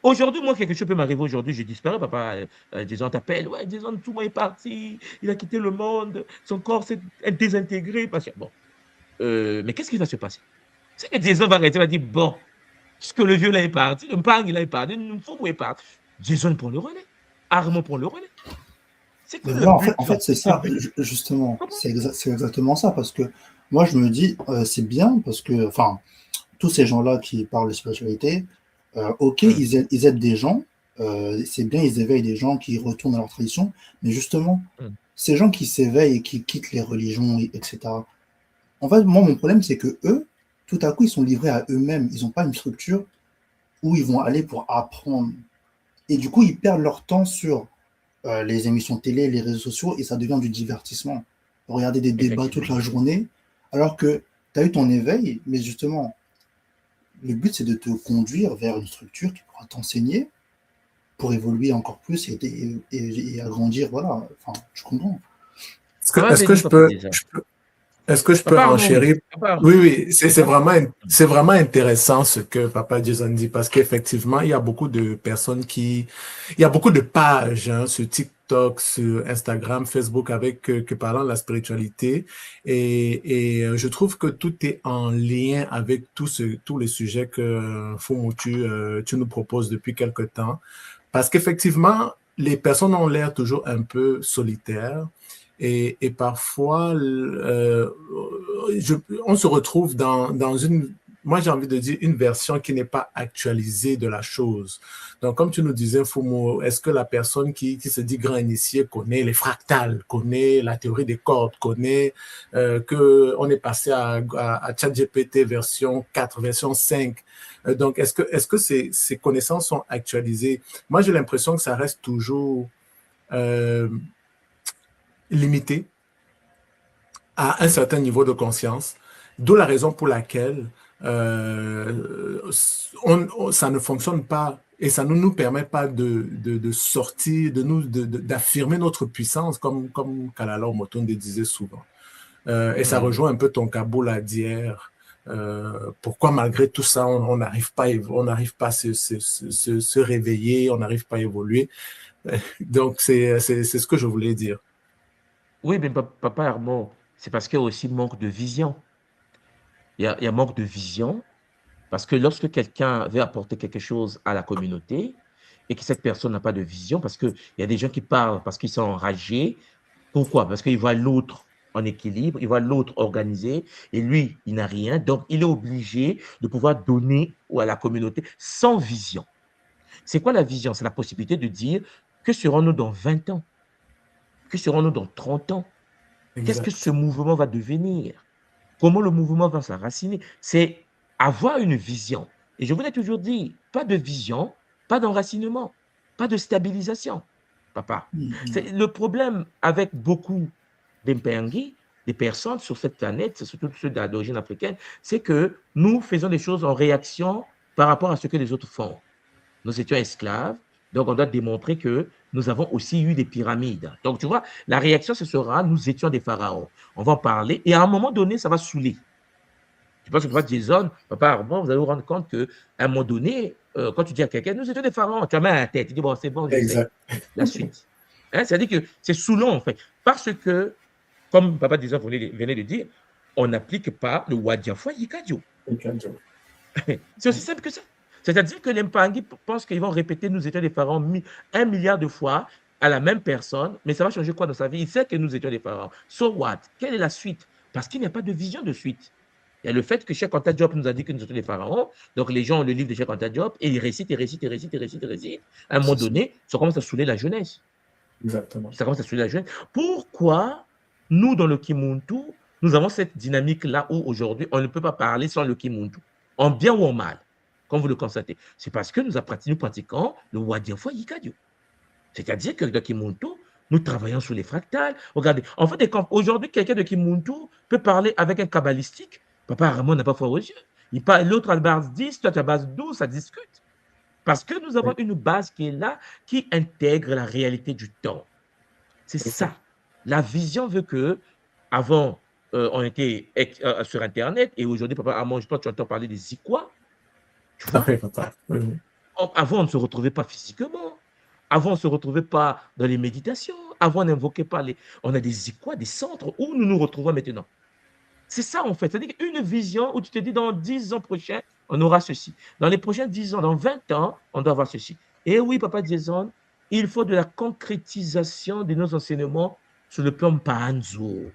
Aujourd'hui, moi, quelque chose peut m'arriver aujourd'hui, je disparais, papa. Jason t'appelle, ouais, Jason, tout le monde est parti, il a quitté le monde, son corps s'est désintégré. Bon, mais qu'est-ce qui va se passer? C'est que Jason va arrêter, il va dire bon, puisque le vieux là est parti, le pang il est parti, il faut est parti. Jason prend le relais, Armand prend le relais. C'est que Mais le voilà, but, en fait c'est le ça, but, justement, comment? c'est exactement ça, parce que moi, je me dis, c'est bien, parce que, enfin, tous ces gens-là qui parlent de spiritualité, ok, Hum, ils aident des gens, c'est bien, ils éveillent des gens qui retournent à leur tradition, mais justement, hum, ces gens qui s'éveillent et qui quittent les religions, etc. En fait, moi, mon problème, c'est que eux, tout à coup, ils sont livrés à eux-mêmes. Ils n'ont pas une structure où ils vont aller pour apprendre. Et du coup, ils perdent leur temps sur les émissions télé, les réseaux sociaux, et ça devient du divertissement. Regarder des débats toute effectivement. la journée, alors que tu as eu ton éveil, mais justement, le but, c'est de te conduire vers une structure qui pourra t'enseigner pour évoluer encore plus et agrandir. Voilà, enfin, je comprends. Comment Est-ce avait que dit je papa peux, déjà? est-ce que je peux Papa Armand, oui. renchérir? Papa Armand. Oui, oui, Papa? c'est vraiment intéressant ce que Papa Jason dit parce qu'effectivement, il y a beaucoup de personnes il y a beaucoup de pages hein, sur TikTok, sur Instagram, Facebook avec que parlant de la spiritualité je trouve que tout est en lien avec tous les sujets que Fumu, tu nous proposes depuis quelque temps parce qu'effectivement, les personnes ont l'air toujours un peu solitaires. Et parfois, on se retrouve dans une, moi j'ai envie de dire, une version qui n'est pas actualisée de la chose. Donc, comme tu nous disais, Fumo, est-ce que la personne qui se dit grand initié connaît les fractales, connaît la théorie des cordes, connaît qu'on est passé à ChatGPT version 4, version 5? Donc, est-ce que ces connaissances sont actualisées? Moi, j'ai l'impression que ça reste toujours euh, limité à un certain niveau de conscience, d'où la raison pour laquelle ça ne fonctionne pas et ça ne nous permet pas de sortir, d'affirmer notre puissance, comme Kalala Motonde disait souvent. Et ça Hum. rejoint un peu ton Kabola d'hier. Pourquoi malgré tout ça, on n'arrive pas, à se réveiller, on n'arrive pas à évoluer. Donc, c'est ce que je voulais dire. Oui, mais papa Armand, c'est parce qu'il y a aussi manque de vision. Il y a manque de vision parce que lorsque quelqu'un veut apporter quelque chose à la communauté et que cette personne n'a pas de vision, parce qu'il y a des gens qui parlent parce qu'ils sont enragés. Pourquoi? Parce qu'ils voient l'autre en équilibre, ils voient l'autre organisé et lui, il n'a rien. Donc, il est obligé de pouvoir donner à la communauté sans vision. C'est quoi la vision? C'est la possibilité de dire que serons-nous dans 20 ans? Que serons-nous dans 30 ans? Qu'est-ce que ce Exact. mouvement va devenir? Comment le mouvement va s'enraciner? C'est avoir une vision. Et je vous l'ai toujours dit, pas de vision, pas d'enracinement, pas de stabilisation. Papa, Mhm. c'est le problème avec beaucoup d'Impengi, des personnes sur cette planète, surtout ceux d'origine africaine, c'est que nous faisons des choses en réaction par rapport à ce que les autres font. Nous étions esclaves, donc on doit démontrer que nous avons aussi eu des pyramides. Donc, tu vois, la réaction, ce sera, nous étions des pharaons. On va en parler, et à un moment donné, ça va saouler. Je pense que papa Jason, papa Armand, vous allez vous rendre compte qu'à un moment donné, quand tu dis à quelqu'un, nous étions des pharaons, tu as mis à la tête, tu dis, bon, c'est bon, je sais. Exact. La suite. Hein, c'est-à-dire que c'est saoulant, en fait. Parce que, comme Papa déjà venait de dire, on n'applique pas le Wadiafwa Yikadio. C'est aussi simple que ça. C'est-à-dire que les Mpangi pensent qu'ils vont répéter nous étions des pharaons 1 milliard de fois à la même personne, mais ça va changer quoi dans sa vie? Il sait que nous étions des pharaons. So what? Quelle est la suite? Parce qu'il n'y a pas de vision de suite. Il y a le fait que Cheikh Anta Diop nous a dit que nous étions des pharaons, donc les gens ont le livre de Cheikh Anta Diop et ils récitent, À un moment donné, ça commence à saouler la jeunesse. Exactement. Ça commence à saouler la jeunesse. Pourquoi nous, dans le Kimuntu, nous avons cette dynamique-là où aujourd'hui, on ne peut pas parler sans le Kimuntu, en bien ou en mal, comme vous le constatez? C'est parce que nous pratiquons le Wadiafwa Yikadio. C'est-à-dire que dans Kimuntu, nous travaillons sur les fractales. Regardez, en fait, aujourd'hui, quelqu'un de Kimuntu peut parler avec un kabbalistique. Papa Ramon n'a pas foi aux yeux. Il parle, l'autre à base 10, toi à base 12, ça discute. Parce que nous avons une base qui est là, qui intègre la réalité du temps. C'est ça. La vision veut que, avant, on était sur Internet, et aujourd'hui, Papa Ramon, je pense que tu entends parler des Zikwa. Tu vois? Avant, on ne se retrouvait pas physiquement. Avant, on ne se retrouvait pas dans les méditations. Avant, on n'invoquait pas les... On a des Zikwa, des centres où nous nous retrouvons maintenant. C'est ça, en fait. C'est-à-dire une vision où tu te dis, dans 10 ans prochains, on aura ceci. Dans les prochains 10 ans, dans 20 ans, on doit avoir ceci. Et oui, Papa Jason, il faut de la concrétisation de nos enseignements sur le plan Mpanzu.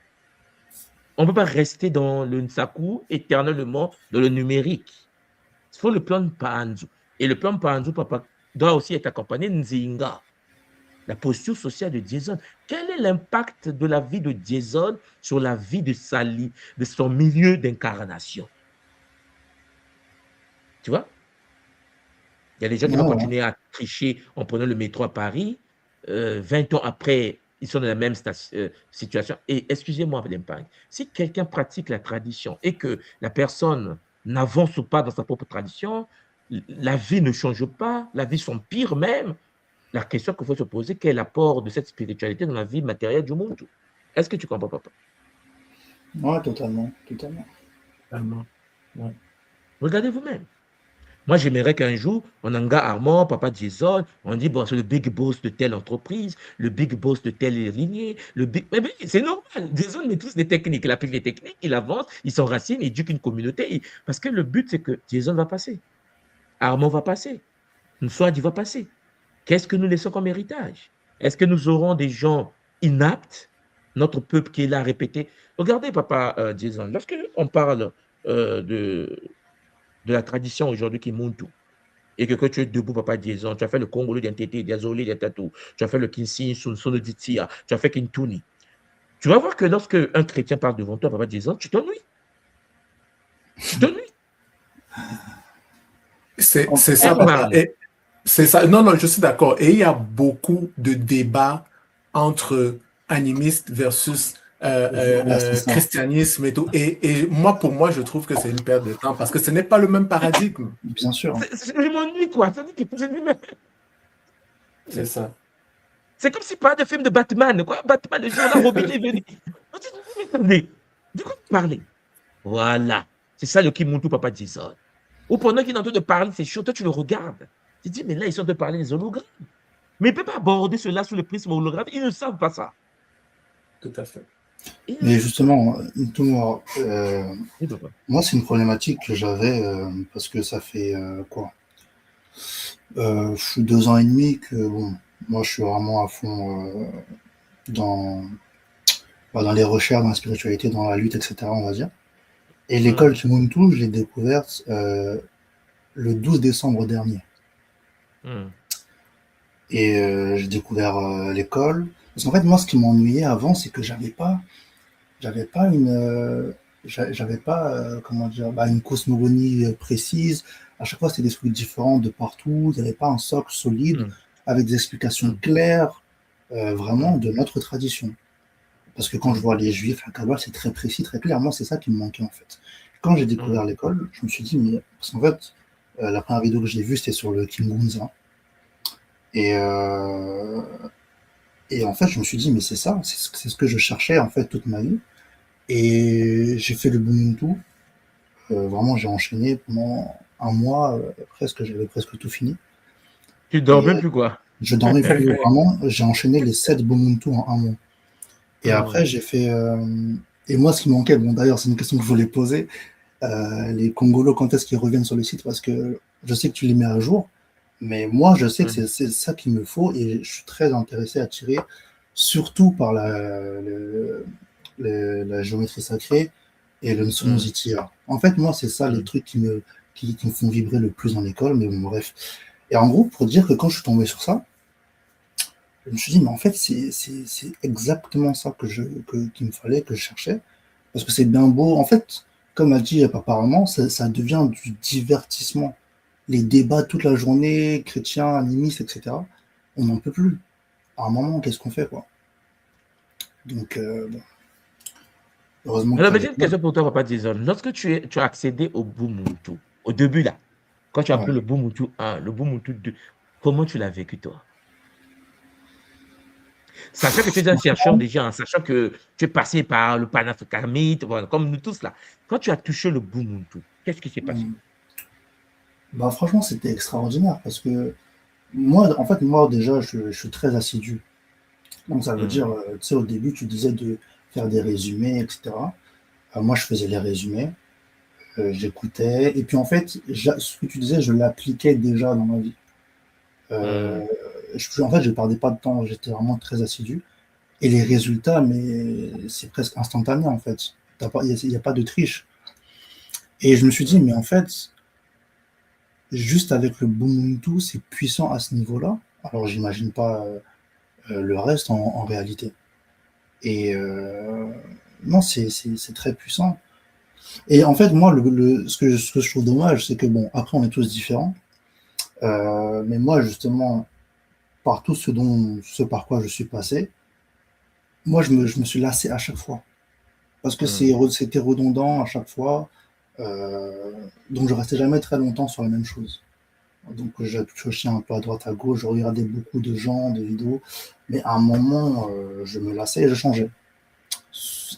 On ne peut pas rester dans le Nsaku éternellement, dans le numérique. Il faut le plan Mpanzu. Et le plan Mpanzu, Papa, doit aussi être accompagné de Nzinga, la posture sociale de Jason. Quel est l'impact de la vie de Jason sur la vie de son milieu d'incarnation? Tu vois? Il y a des gens qui vont continuer à tricher en prenant le métro à Paris. 20 ans après, ils sont dans la même situation. Et excusez-moi, si quelqu'un pratique la tradition et que la personne n'avance pas dans sa propre tradition, la vie ne change pas, la vie s'empire même. La question qu'il faut se poser, quel est l'apport de cette spiritualité dans la vie matérielle du monde? Est-ce que tu comprends, papa? Ouais, totalement. Ouais. Regardez vous-même. Moi, j'aimerais qu'un jour, on anga Armand, Papa Jason, on dit, bon, c'est le big boss de telle entreprise, le big boss de telle lignée, Mais c'est normal. Jason maîtrise les techniques. Il applique les techniques, il avance, il s'enracine, il éduque une communauté. Parce que le but, c'est que Jason va passer. Armand va passer. Nswadi va passer. Qu'est-ce que nous laissons comme héritage? Est-ce que nous aurons des gens inaptes? Notre peuple qui est là à répéter. Regardez, Papa Jason, lorsque on parle de la tradition aujourd'hui qui monte tout, et que tu es debout, Papa Jason, tu as fait le Congolais d'Intete, d'Azolé, d'Atatou, tu as fait le Kinsin, Sonoditia, tu as fait Kintuni. Tu vas voir que lorsque un chrétien parle devant toi, Papa Jason, tu t'ennuies. Tu t'ennuies. C'est ça, papa. C'est ça. Non, je suis d'accord. Et il y a beaucoup de débats entre animistes versus christianisme et tout. Et moi, pour moi, je trouve que c'est une perte de temps parce que ce n'est pas le même paradigme. Bien sûr. Je m'ennuie, quoi. C'est ça. C'est comme si parlait de film de Batman, quoi. Batman, le jour là, Robin est venu. Du coup, parler. Voilà. C'est ça le Kimuntu, Papa Jason. Ou pendant qu'il est en train de parler, c'est chaud, toi tu le regardes. Tu te dis, mais là, ils sont en train de parler des hologrammes. Mais ils ne peuvent pas aborder cela sous le prisme hologramme. Ils ne savent pas ça. Tout à fait. Mais justement, moi, c'est une problématique que j'avais parce que ça fait 2 ans et demi que bon, moi, je suis vraiment à fond dans les recherches, dans la spiritualité, dans la lutte, etc., on va dire. Et l'école Kimuntu, je l'ai découverte le 12 décembre dernier. Et j'ai découvert l'école. Parce qu'en fait, moi, ce qui m'ennuyait avant, c'est que j'avais pas une cosmogonie précise. À chaque fois, c'était des trucs différents de partout. Il n'y avait pas un socle solide avec des explications claires, vraiment de notre tradition. Parce que quand je vois les Juifs, la Kabbale, c'est très précis, très clair. Moi, c'est ça qui me manquait, en fait. Quand j'ai découvert l'école, je me suis dit, mais parce qu'en fait, la première vidéo que j'ai vue, c'était sur le Kimbunza. Et en fait, je me suis dit, mais c'est ça, c'est ce que je cherchais, en fait, toute ma vie. Et j'ai fait le Ubuntu. Vraiment, j'ai enchaîné pendant un mois, j'avais presque tout fini. Tu dors même plus, quoi. Je dormais plus vraiment. J'ai enchaîné les 7 Ubuntu en un mois. Et après, j'ai fait. Et moi, ce qui manquait, bon, d'ailleurs, c'est une question que je voulais poser. Les Congolos, quand est-ce qu'ils reviennent sur le site? Parce que je sais que tu les mets à jour, mais moi, je sais que c'est ça qu'il me faut et je suis très intéressé à tirer, surtout par la géométrie sacrée et le Notion ZTR. En fait, moi, c'est ça les trucs qui me font vibrer le plus dans l'école, mais bon, bref. Et en gros, pour dire que quand je suis tombé sur ça, je me suis dit, mais en fait, c'est exactement ça qu'il me fallait, que je cherchais. Parce que c'est bien beau. En fait, comme a dit apparemment, ça devient du divertissement. Les débats toute la journée, chrétiens, animistes, etc., on n'en peut plus. À un moment, qu'est-ce qu'on fait, quoi? Donc, bon, heureusement que Alors, tu as mais les j'ai une question pour toi, Papa Jason. Lorsque tu as accédé au Ubuntu, au début là, quand tu as pris le Ubuntu 1, le Ubuntu 2, comment tu l'as vécu, toi? Sachant que tu es un chercheur déjà, hein, sachant que tu es passé par le panafricanisme, voilà, comme nous tous là. Quand tu as touché le Ubuntu, qu'est-ce qui s'est passé? Bah, franchement, c'était extraordinaire parce que moi, en fait, moi déjà, je suis très assidu. Donc, ça veut dire, tu sais, au début, tu disais de faire des résumés, etc. Moi, je faisais les résumés, j'écoutais, et puis en fait, ce que tu disais, je l'appliquais déjà dans ma vie. En fait, je ne perdais pas de temps, j'étais vraiment très assidu. Et les résultats, mais c'est presque instantané en fait. Il n'y a pas de triche. Et je me suis dit, mais en fait, juste avec le Ubuntu, c'est puissant à ce niveau-là. Alors, j'imagine pas le reste en réalité. Et non, c'est très puissant. Et en fait, moi, ce que je trouve dommage, c'est que bon, après, on est tous différents. Mais moi, justement, par tout ce par quoi je suis passé, moi, je me suis lassé à chaque fois. Parce que c'était redondant à chaque fois. Donc, je restais jamais très longtemps sur la même chose. Donc, je touchais un peu à droite, à gauche, je regardais beaucoup de gens, de vidéos. Mais à un moment, je me lassais et je changeais.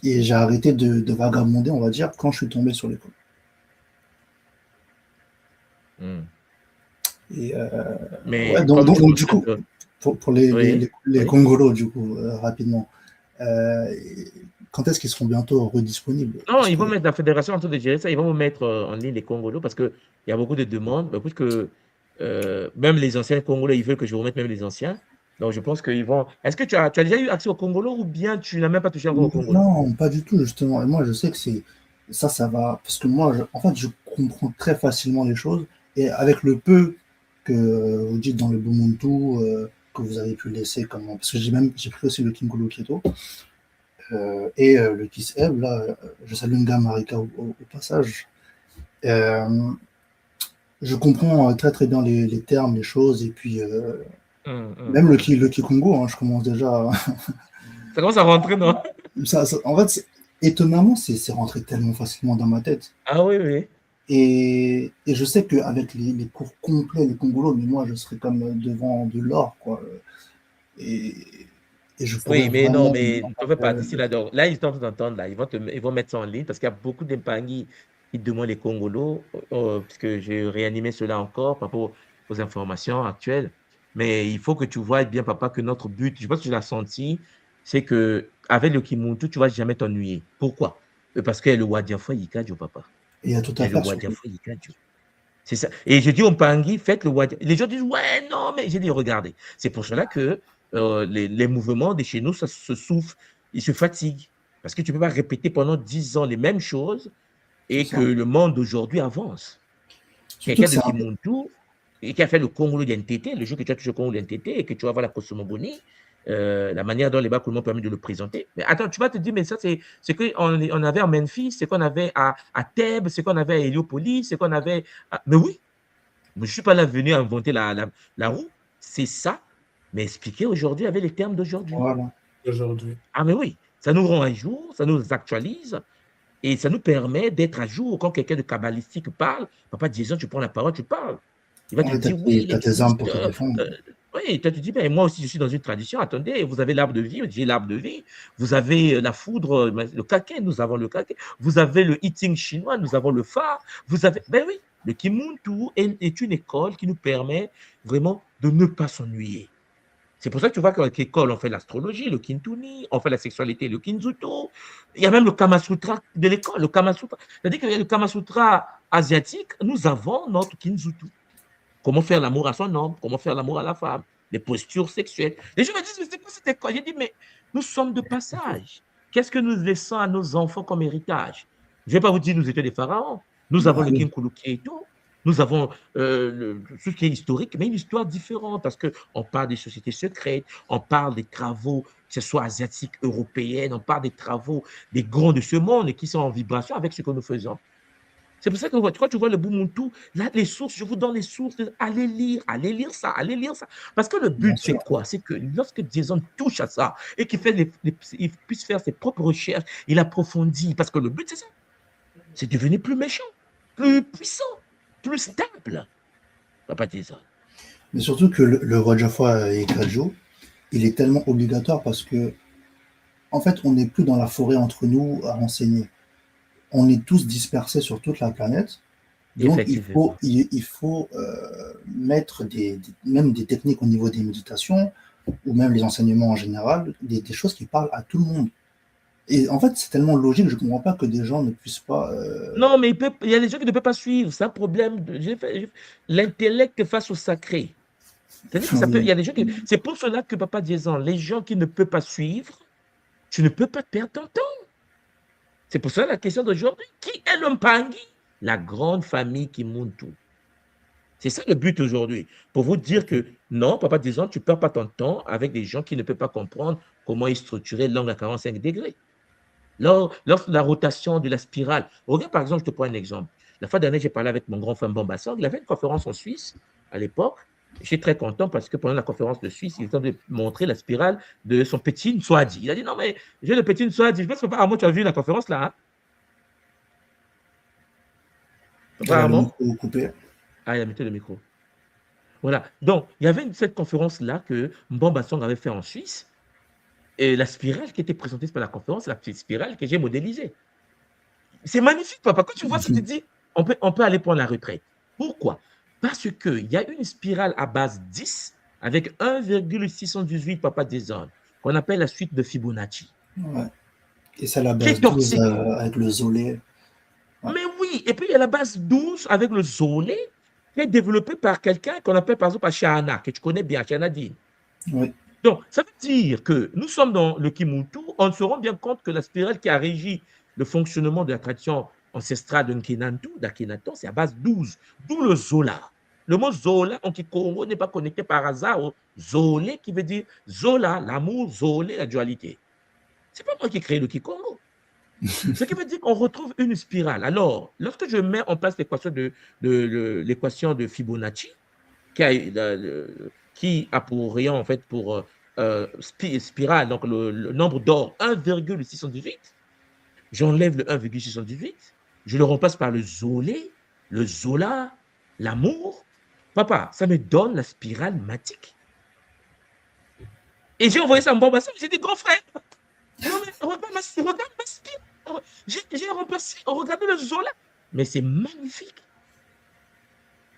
Et j'ai arrêté de vagabonder, on va dire, quand je suis tombé sur l'école. Et Mais ouais, comme tu du coup, pour les Congolos, du coup, rapidement, quand est-ce qu'ils seront bientôt redisponibles? Non, ils vont mettre la fédération en train de gérer ça, ils vont mettre en ligne les Congolos parce qu'il y a beaucoup de demandes, puisque même les anciens Congolais, ils veulent que je remette même les anciens. Donc, je pense qu'ils vont. Est-ce que tu as déjà eu accès aux Congolos ou bien tu n'as même pas touché encore aux Congolos? Non, pas du tout, justement. Et moi, je sais que ça va. Parce que moi, en fait, je comprends très facilement les choses. Et avec le peu que vous dites dans le Ubuntu, que vous avez pu laisser comme. Parce que j'ai pris aussi le Kingolo Keto et le Kiss Ebb, là, je salue Nga Marika au passage. Je comprends très très bien les termes, les choses, et puis même le Kikongo, hein, je commence déjà. Ça commence à rentrer, non? En fait, étonnamment, c'est rentré tellement facilement dans ma tête. Ah oui, oui. Et je sais qu'avec les cours complets, les Congolos, mais moi, je serais comme devant de l'or, quoi. Et, et je pourrais Oui, mais non, vraiment. mais tu fais pas d'ici là. Donc, là, ils sont en train d'entendre, là. Ils vont mettre ça en ligne parce qu'il y a beaucoup d'Impangui qui demandent les Congolos, puisque j'ai réanimé cela encore par rapport aux informations actuelles. Mais il faut que tu vois bien, papa, que notre but, je pense que tu l'as senti, c'est que avec le Kimuntu, tu ne vas jamais t'ennuyer. Pourquoi? Parce qu'il y a le Wadiafo Yikadjo, papa. Et il y a tout Il y à a le faire. Wadiafo Yikadjo. C'est ça. Et je dis au Pangui, faites le Wadiafo. Les gens disent, ouais, non, mais j'ai dit, regardez. C'est pour cela que les mouvements de chez nous, ça se souffle, ils se fatiguent. Parce que tu ne peux pas répéter pendant 10 ans les mêmes choses et que le monde d'aujourd'hui avance. Quelqu'un de Kimuntu, et qui a fait le Congo d'NTT, le jour que tu as touché le Congo d'NTT et que tu vas voir la Cosmogonie, la manière dont les Bakoulmans permet de le présenter. Mais attends, tu vas te dire, mais ça, c'est ce qu'on avait à Memphis, c'est qu'on avait à Thèbes, c'est qu'on avait à Héliopolis, c'est qu'on avait. Mais oui, je ne suis pas là venu inventer la roue. C'est ça, mais expliqué aujourd'hui avec les termes d'aujourd'hui. Voilà. Aujourd'hui. Ah, mais oui, ça nous rend à jour, ça nous actualise et ça nous permet d'être à jour. Quand quelqu'un de kabbalistique parle, papa Jason, tu prends la parole, tu parles. Il va te dire, oui, il t'as tes armes existe. pour te défendre. Oui, toi, tu dis, ben, moi aussi, je suis dans une tradition. Attendez, vous avez l'arbre de vie, j'ai l'arbre de vie. Vous avez la foudre, le kaké, nous avons le kaké. Vous avez le eating chinois, nous avons le phare. Vous avez, ben oui, le Kimuntu est une école qui nous permet vraiment de ne pas s'ennuyer. C'est pour ça que tu vois qu'avec l'école, on fait l'astrologie, le kintuni, on fait la sexualité, le kinzuto. Il y a même le Kama Sutra de l'école, le Kama Sutra. C'est-à-dire que le Kama Sutra asiatique, nous avons notre kinzuto. Comment faire l'amour à son homme, comment faire l'amour à la femme, les postures sexuelles. Les gens me disent, mais c'est quoi cette école? J'ai dit, mais nous sommes de passage. Qu'est-ce que nous laissons à nos enfants comme héritage? Je ne vais pas vous dire, nous étions des pharaons. Nous avons Bah le oui, Kinkuluketo, nous avons tout ce qui est historique, mais une histoire différente parce qu'on parle des sociétés secrètes, on parle des travaux, que ce soit asiatiques, européennes, on parle des travaux des grands de ce monde et qui sont en vibration avec ce que nous faisons. C'est pour ça que quand tu vois le Ubuntu, là, les sources, je vous donne les sources, allez lire ça, allez lire ça. Parce que le bien but, c'est sûr. quoi? C'est que lorsque Jason touche à ça et qu'il il puisse faire ses propres recherches, il approfondit. Parce que le but, c'est ça. C'est devenir plus méchant, plus puissant, plus stable. Papa Jason. Mais surtout que le Rajafwa et Kajo, il est tellement obligatoire parce que, en fait, on n'est plus dans la forêt entre nous à enseigner. On est tous dispersés sur toute la planète. Donc, Effectivement. il faut mettre même des techniques au niveau des méditations ou même les enseignements en général, des choses qui parlent à tout le monde. Et en fait, c'est tellement logique, je ne comprends pas que des gens ne puissent pas. Non, mais il y a des gens qui ne peuvent pas suivre. C'est un problème. L'intellect face au sacré. C'est-à-dire que ça peut, il y Oui, a des gens qui. C'est pour cela que Papa Jason, les gens qui ne peuvent pas suivre, tu ne peux pas perdre ton temps. C'est pour ça la question d'aujourd'hui. Qui est le Mpangi? La grande famille qui monte tout. C'est ça le but aujourd'hui. Pour vous dire que non, Papa Jason, tu ne perds pas ton temps avec des gens qui ne peuvent pas comprendre comment est structuré l'angle à 45 degrés. Lors de la rotation de la spirale. Regarde, par exemple, je te prends un exemple. La fois dernière, j'ai parlé avec mon grand frère Mbamba. Il avait une conférence en Suisse à l'époque. Je suis très content parce que pendant la conférence de Suisse, il est en train de montrer la spirale de son petit Nswadi. Il a dit non, mais j'ai le petit Nswadi. Je pense que apparemment, tu as vu la conférence là. Hein? le Apparemment. micro coupé. Ah, il a mis le micro. Voilà. Donc, il y avait cette conférence-là que Mbamba avait fait en Suisse. Et la spirale qui était présentée par la conférence, c'est la petite spirale que j'ai modélisée. C'est magnifique, papa. Quand tu vois ça, tu te dis, on peut aller prendre la retraite. Pourquoi? Parce qu'il y a une spirale à base 10 avec 1,618 papa des zones qu'on appelle la suite de Fibonacci, Ouais. Et c'est la qui est base 12 toxique. avec le Zolé. Ouais. Mais oui, et puis il y a la base 12 avec le Zolé qui est développé par quelqu'un qu'on appelle par exemple Shahana, que tu connais bien, Shahana Din. Oui. Donc, ça veut dire que nous sommes dans le Kimuntu, on se rend bien compte que la spirale qui a régi le fonctionnement de la tradition ancestrale de Nkinantu, d'Akhenaton, c'est à base 12, d'où le Zola. Le mot Zola en Kikongo n'est pas connecté par hasard au Zolé qui veut dire Zola, l'amour, Zolé, la dualité. C'est pas moi qui ai créé le Kikongo. Ce qui veut dire qu'on retrouve une spirale. Alors, lorsque je mets en place l'équation de Fibonacci, qui a pour rayon, en fait, pour spirale, donc le nombre d'or 1,618, j'enlève le 1,618, je le remplace par le Zolé, le Zola, l'amour. Papa, ça me donne la spirale matique. Et j'ai envoyé ça à mon bassin, j'ai dit, grand frère, regarde ma spirale. J'ai remplacé, regardez le Zola. Mais c'est magnifique.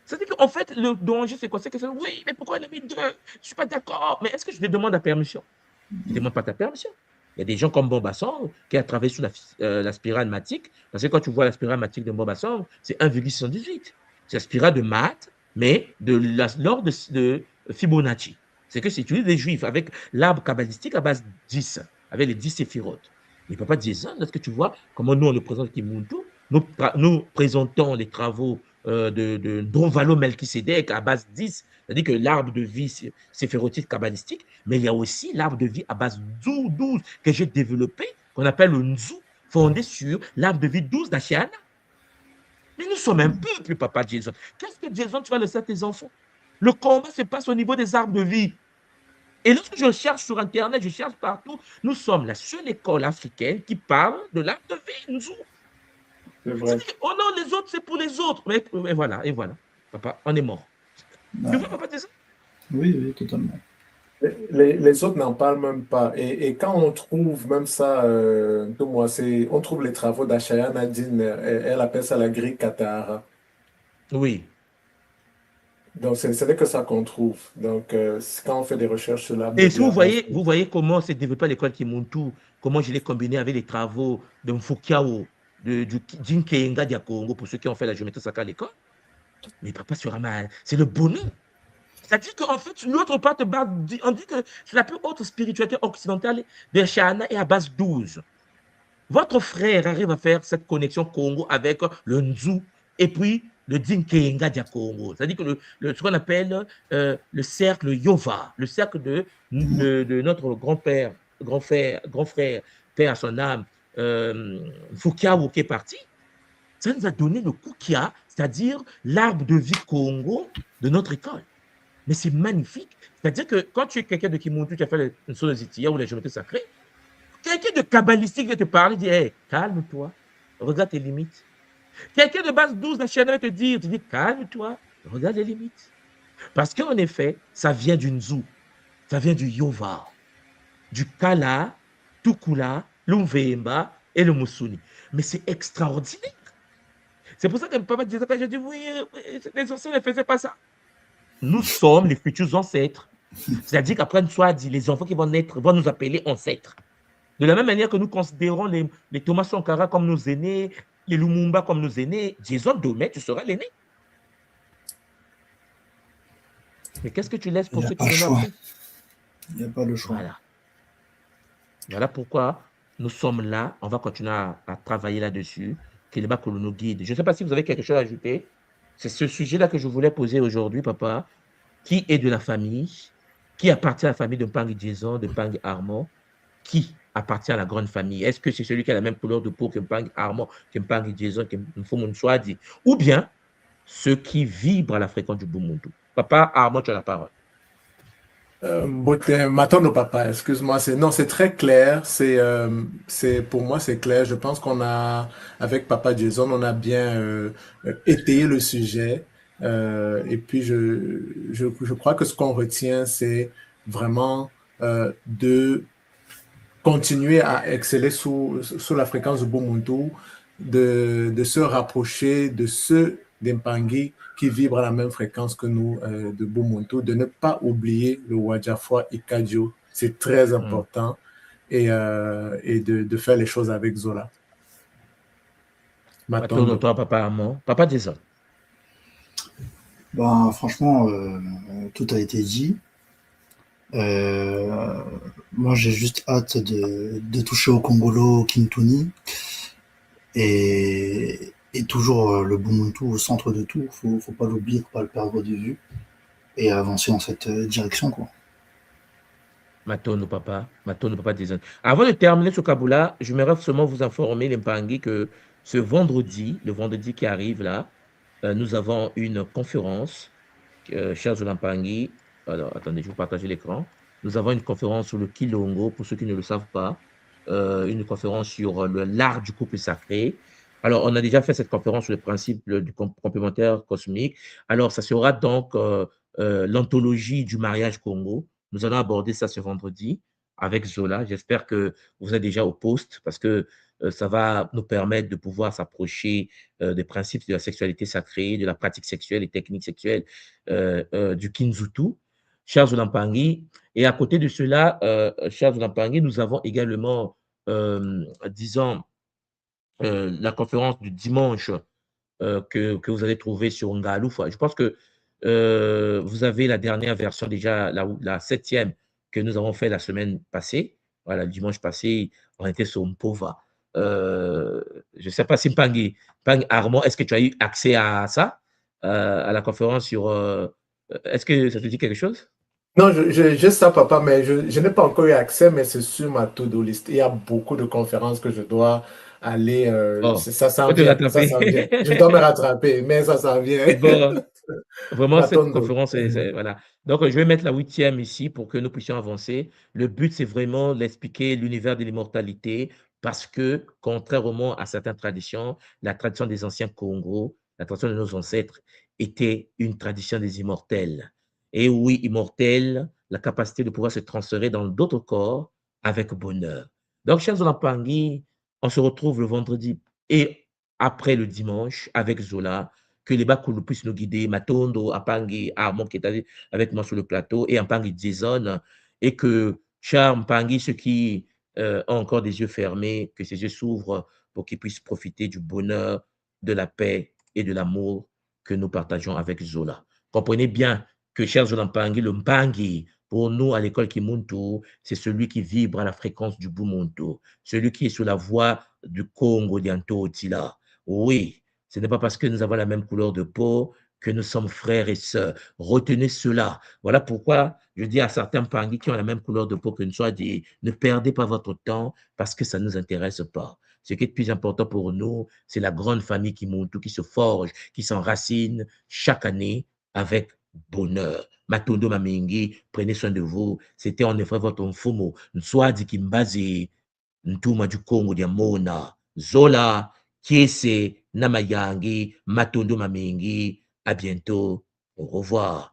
C'est-à-dire qu'en fait, le danger, c'est quoi? C'est que c'est oui, mais pourquoi il a mis deux? Je ne suis pas d'accord. Mais est-ce que je te demande la permission? Je ne demande pas ta permission. Il y a des gens comme Bombasson qui a travaillé sur la spirale matique. Parce que quand tu vois la spirale matique de Bombasson, c'est 1,618. C'est la spirale de maths, mais de l'ordre de Fibonacci. C'est que c'est utilisé des juifs avec l'arbre kabbalistique à base 10, avec les 10 séphirotes. Mais papa disait ça, lorsque tu vois comment nous, on le présente Kimuntu, nous présentons les travaux de Don Valo Melchisedec à base 10, c'est-à-dire que l'arbre de vie séphirotique kabbalistique, mais il y a aussi l'arbre de vie à base 12 que j'ai développé, qu'on appelle le Nzu, fondé sur l'arbre de vie 12 d'Ashiana. Mais nous sommes un peuple, papa Jason. Qu'est-ce que Jason, tu vas laisser à tes enfants? Le combat se passe au niveau des arbres de vie. Et lorsque je cherche sur Internet, je cherche partout, nous sommes la seule école africaine qui parle de l'arbre de vie, Nzu. C'est vrai. C'est-à-dire, oh non, les autres, c'est pour les autres. Mais voilà, et voilà. Papa, on est mort. Tu Ouais. vois, papa, Jason? Oui, oui, totalement. Les autres n'en parlent même pas. Et quand on trouve même ça, on trouve les travaux d'Achaya Nadine, elle appelle ça la grille Katara. Oui. Donc, ce n'est que ça qu'on trouve. Donc, quand on fait des recherches sur l'arbre de Et si Dieu avant, vous voyez comment s'est développé à l'école Kimuntu, comment je l'ai combiné avec les travaux de Mfukiao, du Jinkenga dia Congo, pour ceux qui ont fait la géométrie sacrée à l'école. Mais papa sur mal, c'est le bonheur. C'est-à-dire qu'en fait, l'autre part, on dit que c'est la plus haute spiritualité occidentale de Shana et à base 12. Votre frère arrive à faire cette connexion Congo avec le Nzu et puis le Dinkenga dia Congo. C'est-à-dire que ce qu'on appelle le cercle Yova, le cercle de notre grand-père, grand frère, père à son âme, Fukiawo qui est parti. Ça nous a donné le Kukia, c'est-à-dire l'arbre de vie Congo de notre école. Mais c'est magnifique. C'est-à-dire que quand tu es quelqu'un de Kimuntu, tu as fait une Sonozitia ou la géométrie sacrée, quelqu'un de kabbalistique vient te parler, dit hey, calme-toi, regarde tes limites. Quelqu'un de base 12, la chaîne va te dire, tu dis calme-toi, regarde les limites. Parce qu'en effet, ça vient du Nzu, ça vient du Yova, du Kala, Tukula, l'Umvemba et le Musuni. Mais c'est extraordinaire. C'est pour ça que papa disait, quand je dis oui, les anciens ne faisaient pas ça. Nous sommes les futurs ancêtres. C'est-à-dire qu'après une soirée, les enfants qui vont naître vont nous appeler ancêtres. De la même manière que nous considérons les Thomas Sankara comme nos aînés, les Lumumba comme nos aînés, Jason Domet, tu seras l'aîné. Mais qu'est-ce que tu laisses pour Il n'y a ceux pas qui le viennent choix. après? Il n'y a pas le choix. Voilà. Voilà pourquoi nous sommes là. On va continuer à travailler là-dessus. Kéléba Kolo nous guide. Je ne sais pas si vous avez quelque chose à ajouter. C'est ce sujet-là que je voulais poser aujourd'hui, papa. Qui est de la famille? Qui appartient à la famille de Mpangi Jason, de Mpangi Armand? Qui appartient à la grande famille? Est-ce que c'est celui qui a la même couleur de peau que Mpangi Armand, que Mpangi Jason, que Mfumu Nswadi? Ou bien ceux qui vibrent à la fréquence du Bumuntu? Papa Armand, tu as la parole. M'attendre au papa, excuse-moi, c'est très clair, pour moi c'est clair. Je pense qu'on a, avec papa Jason, on a bien étayé le sujet. Et puis je crois que ce qu'on retient, c'est vraiment de continuer à exceller sous la fréquence du Bumuntu, de se rapprocher de ceux d'Empangi qui vibrent à la même fréquence que nous de Bumuntu, de ne pas oublier le Wajafwa Ikadio, c'est très important, et de faire les choses avec Zola. Attends, toi, papa Armand. Papa Jason. Ben, franchement, tout a été dit. Moi, j'ai juste hâte de toucher au Congolo, au Kintuni, et toujours le Bumuntu au centre de tout. Faut pas l'oublier, faut pas le perdre de vue, et avancer dans cette direction, quoi. Matono papa Jason. Avant de terminer ce Kaboula, je voudrais seulement vous informer, les Mpangi, que ce vendredi, le vendredi qui arrive là, nous avons une conférence, chers Olampangi. Alors, attendez, je vais vous partager l'écran. Nous avons une conférence sur le Kilongo, pour ceux qui ne le savent pas, une conférence sur l'art du couple sacré. Alors, on a déjà fait cette conférence sur le principe du complémentaire cosmique. Alors, ça sera donc l'anthologie du mariage Congo. Nous allons aborder ça ce vendredi avec Zola. J'espère que vous êtes déjà au poste parce que ça va nous permettre de pouvoir s'approcher des principes de la sexualité sacrée, de la pratique sexuelle et techniques sexuelles du Kinzutu. Chers Olampangi, et à côté de cela, chers Olampangi, nous avons également, disons, la conférence du dimanche que vous allez trouver sur Ngaloufa. Je pense que vous avez la dernière version déjà, la 7e que nous avons fait la semaine passée. Voilà, le dimanche passé, on était sur Mpova. Je ne sais pas si Pang Armand, est-ce que tu as eu accès à ça, à la conférence sur... est-ce que ça te dit quelque chose? Non, j'ai ça, papa, mais je n'ai pas encore eu accès, mais c'est sur ma to-do list. Il y a beaucoup de conférences que je dois aller. Oh, Ça s'en faut te vient, ça rattraper. s'en vient. Je dois me rattraper, mais ça s'en vient. Bon, vraiment, cette Matondo. conférence, voilà. Donc, je vais mettre la 8e ici pour que nous puissions avancer. Le but, c'est vraiment d'expliquer l'univers de l'immortalité parce que, contrairement à certaines traditions, la tradition des anciens Congo, la tradition de nos ancêtres, était une tradition des immortels. Et oui, immortels, la capacité de pouvoir se transférer dans d'autres corps avec bonheur. Donc, chers Olampangi, on se retrouve le vendredi et après le dimanche avec Zola que les Bakulu puissent nous guider, Matondo, Ampangi, Armand qui est avec moi sur le plateau, et Ampangi Jason, et que Charles Ampangi, ceux qui ont encore des yeux fermés, que ces yeux s'ouvrent pour qu'ils puissent profiter du bonheur, de la paix et de l'amour que nous partageons avec Zola. Comprenez bien que, cher Zola Mpangi, le Mpangi, pour nous, à l'école Kimuntu, c'est celui qui vibre à la fréquence du Bumuntu, celui qui est sur la voie du Congo d'Antotila. Oui, ce n'est pas parce que nous avons la même couleur de peau que nous sommes frères et sœurs. Retenez cela. Voilà pourquoi je dis à certains Mpangi qui ont la même couleur de peau que nous, soit dit, ne perdez pas votre temps parce que ça ne nous intéresse pas. Ce qui est le plus important pour nous, c'est la grande famille Kimuntu qui se forge, qui s'enracine chaque année avec bonheur. Matondo Mamingi, prenez soin de vous. C'était en effet votre mfumo. Nswadi Kimbazi, Ntuma du Congo Diamona, Zola, Kiese, Namayangi, Matondo Mamingi. À bientôt. Au revoir.